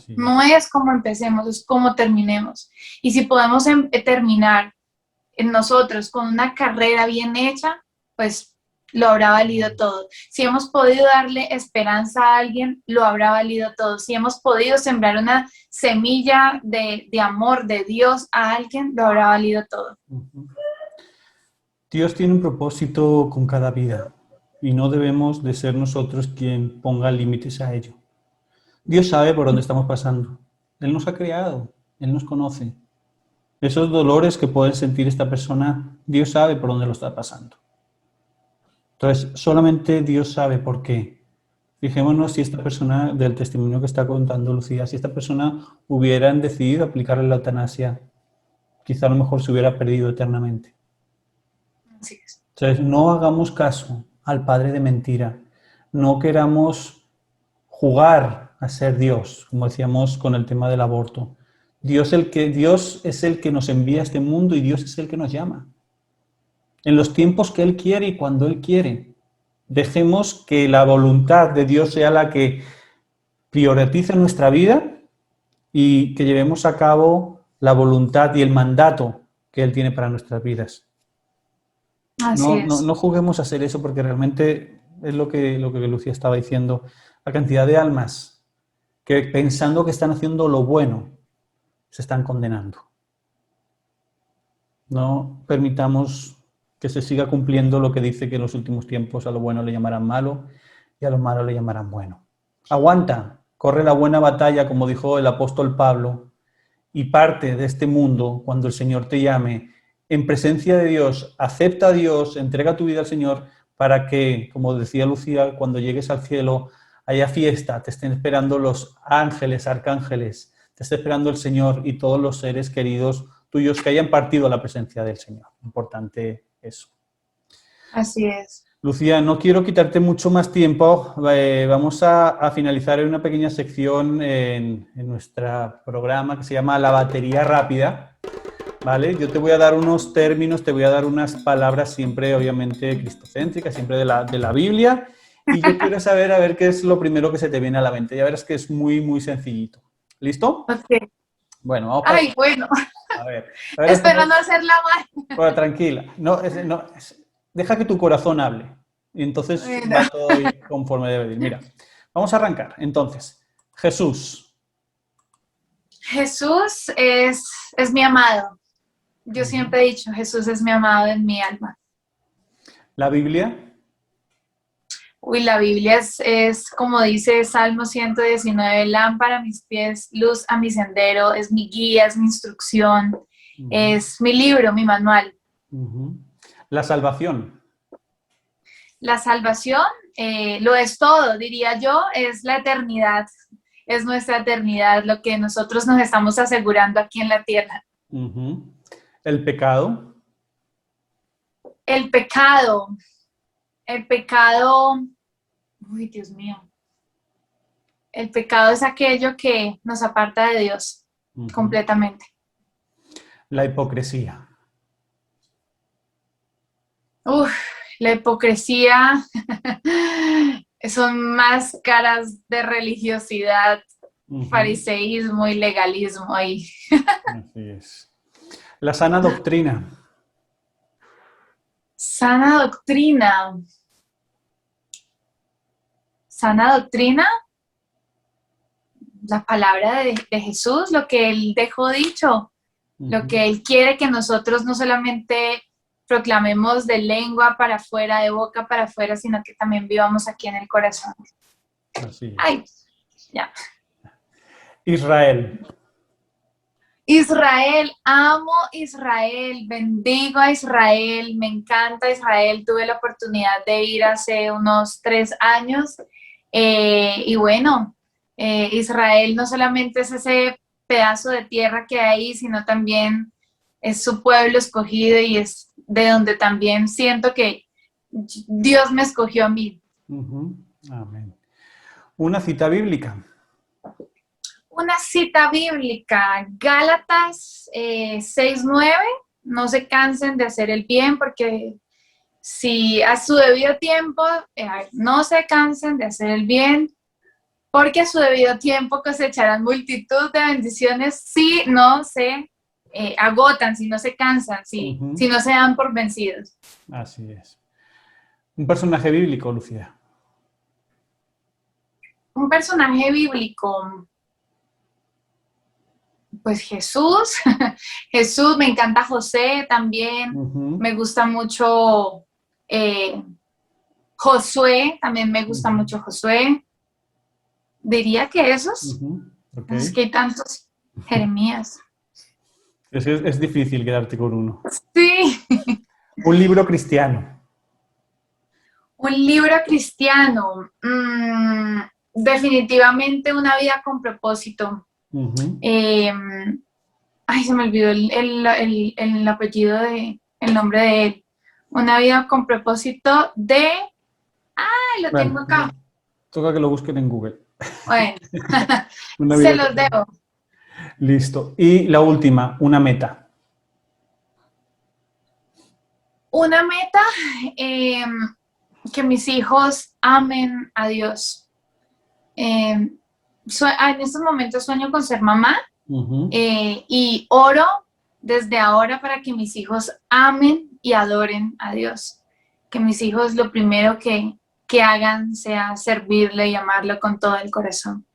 No es como empecemos, es como terminemos. Y si podemos terminar en nosotros con una carrera bien hecha, pues lo habrá valido todo. Si hemos podido darle esperanza a alguien, lo habrá valido todo. Si hemos podido sembrar una semilla de amor de Dios a alguien, lo habrá valido todo. Dios tiene un propósito con cada vida y no debemos de ser nosotros quien ponga límites a ello. Dios sabe por dónde estamos pasando. Él nos ha creado, Él nos conoce. Esos dolores que puede sentir esta persona, Dios sabe por dónde lo está pasando. Entonces, solamente Dios sabe por qué. Fijémonos si esta persona, del testimonio que está contando Lucía, si esta persona hubieran decidido aplicarle la eutanasia, quizá a lo mejor se hubiera perdido eternamente. Así es. Entonces, no hagamos caso al padre de mentira. No queramos jugar a ser Dios, como decíamos con el tema del aborto. Dios es el que nos envía a este mundo y Dios es el que nos llama. En los tiempos que Él quiere y cuando Él quiere. dejemos que la voluntad de Dios sea la que priorice nuestra vida y que llevemos a cabo la voluntad y el mandato que Él tiene para nuestras vidas. Así es. No juguemos a hacer eso porque realmente es lo que Lucía estaba diciendo. La cantidad de almas que pensando que están haciendo lo bueno se están condenando. No permitamos que se siga cumpliendo lo que dice que en los últimos tiempos a lo bueno le llamarán malo y a lo malo le llamarán bueno. Aguanta, corre la buena batalla, como dijo el apóstol Pablo, y parte de este mundo cuando el Señor te llame en presencia de Dios, acepta a Dios, entrega tu vida al Señor para que, como decía Lucía, cuando llegues al cielo haya fiesta, te estén esperando los ángeles, arcángeles, te esté esperando el Señor y todos los seres queridos tuyos que hayan partido a la presencia del Señor. Importante eso. Así es. Lucía, no quiero quitarte mucho más tiempo. Vamos a finalizar en una pequeña sección en nuestro programa que se llama La Batería Rápida. ¿Vale? Yo te voy a dar unos términos, te voy a dar unas palabras siempre, obviamente, cristocéntricas, siempre de la Biblia. Y yo quiero saber, a ver qué es lo primero que se te viene a la mente. Ya verás que es muy, muy sencillito. ¿Listo? Ok. Bueno, vamos Ay, bueno. a ver. Espero no hacerla mal. Bueno, tranquila. Deja que tu corazón hable. Y entonces Bueno. va todo conforme debe ir. Mira, vamos a arrancar. Entonces, Jesús. Jesús es mi amado. Yo siempre he dicho, Jesús es mi amado en mi alma. La Biblia. Uy, la Biblia es como dice Salmo 119, lámpara a mis pies, luz a mi sendero, es mi guía, es mi instrucción, es mi libro, mi manual. La salvación. La salvación lo es todo, diría yo, es la eternidad, es nuestra eternidad, lo que nosotros nos estamos asegurando aquí en la tierra. El pecado. El pecado, uy, Dios mío, el pecado es aquello que nos aparta de Dios completamente. La hipocresía. Uf, la hipocresía son máscaras de religiosidad, fariseísmo y legalismo ahí. Así es. La sana doctrina. Sana doctrina. Sana doctrina, la palabra de Jesús, lo que Él dejó dicho, lo que Él quiere que nosotros no solamente proclamemos de lengua para afuera, de boca para afuera, sino que también vivamos aquí en el corazón. Así es. Ay, ya. Israel. Israel, amo Israel, bendigo a Israel, me encanta Israel. Tuve la oportunidad de ir hace unos 3 años y bueno, Israel no solamente es ese pedazo de tierra que hay, sino también es su pueblo escogido y es de donde también siento que Dios me escogió a mí. Amén. Una cita bíblica. Una cita bíblica, Gálatas 6:9, no se cansen de hacer el bien porque si a su debido tiempo, no se cansen de hacer el bien porque a su debido tiempo cosecharán multitud de bendiciones si no se agotan, si no se cansan, si no se dan por vencidos. Así es. Un personaje bíblico, Lucía. Un personaje bíblico. Pues Jesús, Jesús, me encanta José también, me gusta mucho Josué, también me gusta mucho Josué. Diría que esos, Okay. es que hay tantos, Jeremías. Es difícil quedarte con uno. Sí. Un libro cristiano. Un libro cristiano, definitivamente Una vida con propósito. Ay, se me olvidó el apellido el nombre de él. Una vida con propósito de... Ay, lo tengo acá. Toca que lo busquen en Google. Bueno, se los debo. Listo. Y la última, una meta. Una meta, que mis hijos amen a Dios. En estos momentos sueño con ser mamá y oro desde ahora para que mis hijos amen y adoren a Dios. Que mis hijos lo primero que hagan sea servirle y amarlo con todo el corazón.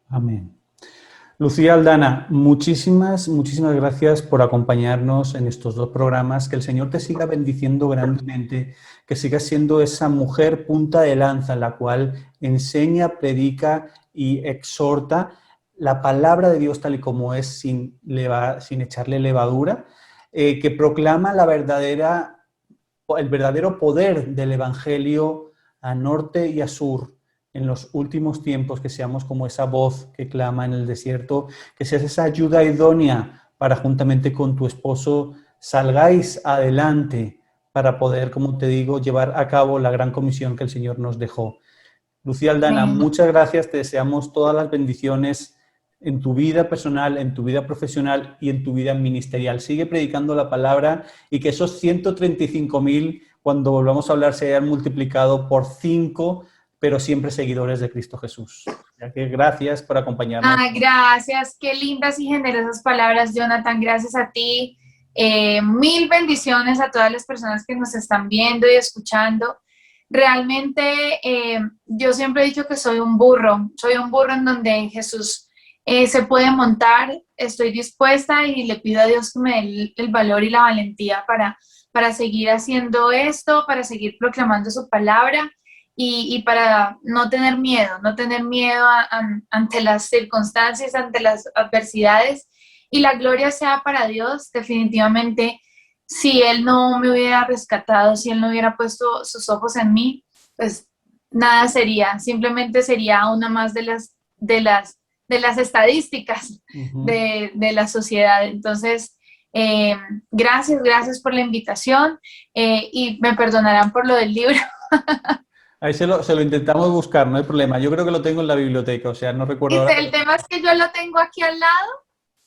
Amén. Lucía Aldana, muchísimas gracias por acompañarnos en estos 2 programas. Que el Señor te siga bendiciendo grandemente, que sigas siendo esa mujer punta de lanza, la cual enseña, predica y exhorta la palabra de Dios tal y como es, sin echarle levadura, que proclama el verdadero poder del Evangelio a norte y a sur en los últimos tiempos, que seamos como esa voz que clama en el desierto, que seas esa ayuda idónea para, juntamente con tu esposo, salgáis adelante para poder, como te digo, llevar a cabo la gran comisión que el Señor nos dejó. Lucía Aldana, muchas gracias, te deseamos todas las bendiciones en tu vida personal, en tu vida profesional y en tu vida ministerial. Sigue predicando la palabra y que esos 135.000, cuando volvamos a hablar, se hayan multiplicado por 5, pero siempre seguidores de Cristo Jesús. Ya que gracias por acompañarnos. Gracias, qué lindas y generosas palabras, Jonathan. Gracias a ti. 1000 bendiciones a todas las personas que nos están viendo y escuchando. Realmente yo siempre he dicho que soy un burro en donde Jesús se puede montar. Estoy dispuesta y le pido a Dios que me dé el valor y la valentía para seguir haciendo esto, para seguir proclamando su palabra y para no tener miedo ante las circunstancias, ante las adversidades. Y la gloria sea para Dios. Definitivamente, si Él no me hubiera rescatado, si Él no hubiera puesto sus ojos en mí, pues nada sería. Simplemente sería una más de las estadísticas de la sociedad. Entonces, gracias por la invitación y me perdonarán por lo del libro. Ahí se lo intentamos buscar, no hay problema. Yo creo que lo tengo en la biblioteca, o sea, no recuerdo ahora. El tema es que yo lo tengo aquí al lado,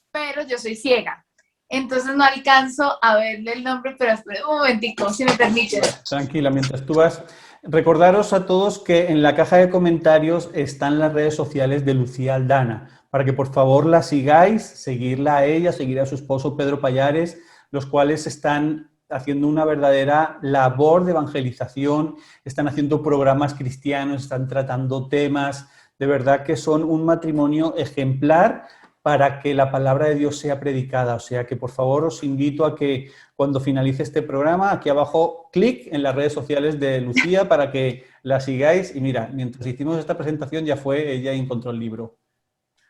pero yo soy ciega. Entonces no alcanzo a verle el nombre, pero espera un momentico, si me permite. Tranquila, mientras tú vas. Recordaros a todos que en la caja de comentarios están las redes sociales de Lucía Aldana, para que por favor la sigáis, seguirla a ella, seguir a su esposo Pedro Pallares, los cuales están haciendo una verdadera labor de evangelización, están haciendo programas cristianos, están tratando temas, de verdad que son un matrimonio ejemplar para que la palabra de Dios sea predicada. O sea que por favor os invito a que cuando finalice este programa, aquí abajo, clic en las redes sociales de Lucía para que la sigáis. Y mira, mientras hicimos esta presentación ya fue, ella encontró el libro.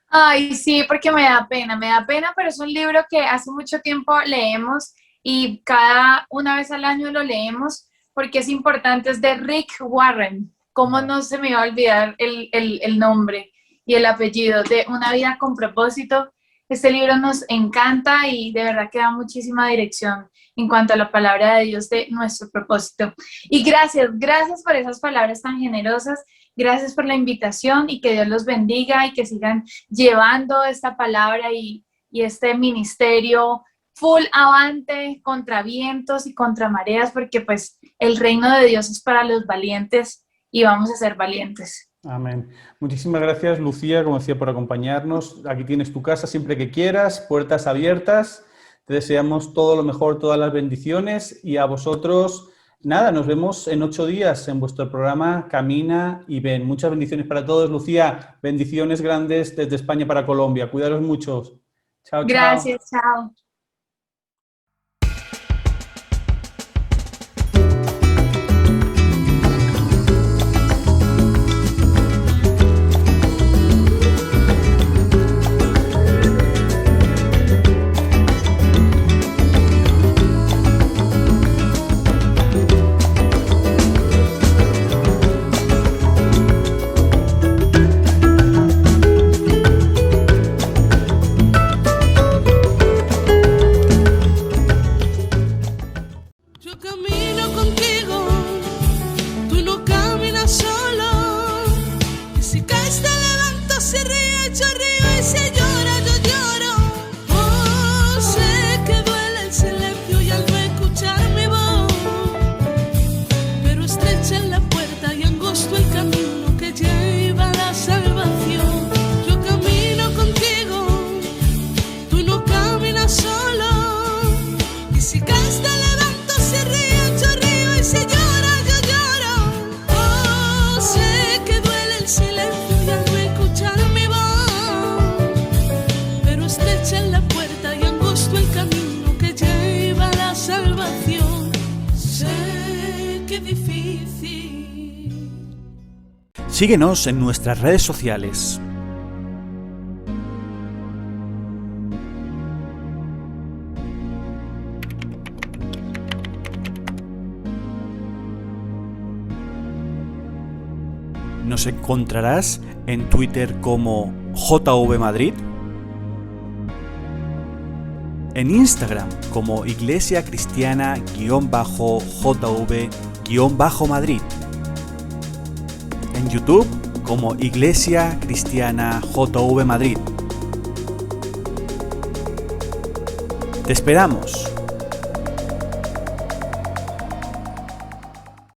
Ay, sí, porque me da pena, pero es un libro que hace mucho tiempo leemos y una vez al año lo leemos porque es importante. Es de Rick Warren. ¿Cómo no se me iba a olvidar el nombre y el apellido? De Una vida con propósito. Este libro nos encanta y de verdad que da muchísima dirección en cuanto a la palabra de Dios de nuestro propósito. Y gracias por esas palabras tan generosas, gracias por la invitación y que Dios los bendiga y que sigan llevando esta palabra y este ministerio full avante, contra vientos y contra mareas, porque pues el reino de Dios es para los valientes y vamos a ser valientes. Amén. Muchísimas gracias, Lucía, como decía, por acompañarnos. Aquí tienes tu casa siempre que quieras, puertas abiertas. Te deseamos todo lo mejor, todas las bendiciones y a vosotros, nada, nos vemos en 8 días en vuestro programa Camina y Ven. Muchas bendiciones para todos. Lucía, bendiciones grandes desde España para Colombia. Cuidaros mucho. Chao, chao. Gracias, chao. Yo camino contigo, tú no caminas solo. Y si caes te levanto, si ríes yo río y si lloras yo lloro. Oh, sé que duele el silencio y al no escuchar mi voz, pero estrecha en la Síguenos en nuestras redes sociales. Nos encontrarás en Twitter como JV Madrid, en Instagram como Iglesia Cristiana_JV_Madrid, en YouTube como Iglesia Cristiana JV Madrid. Te esperamos.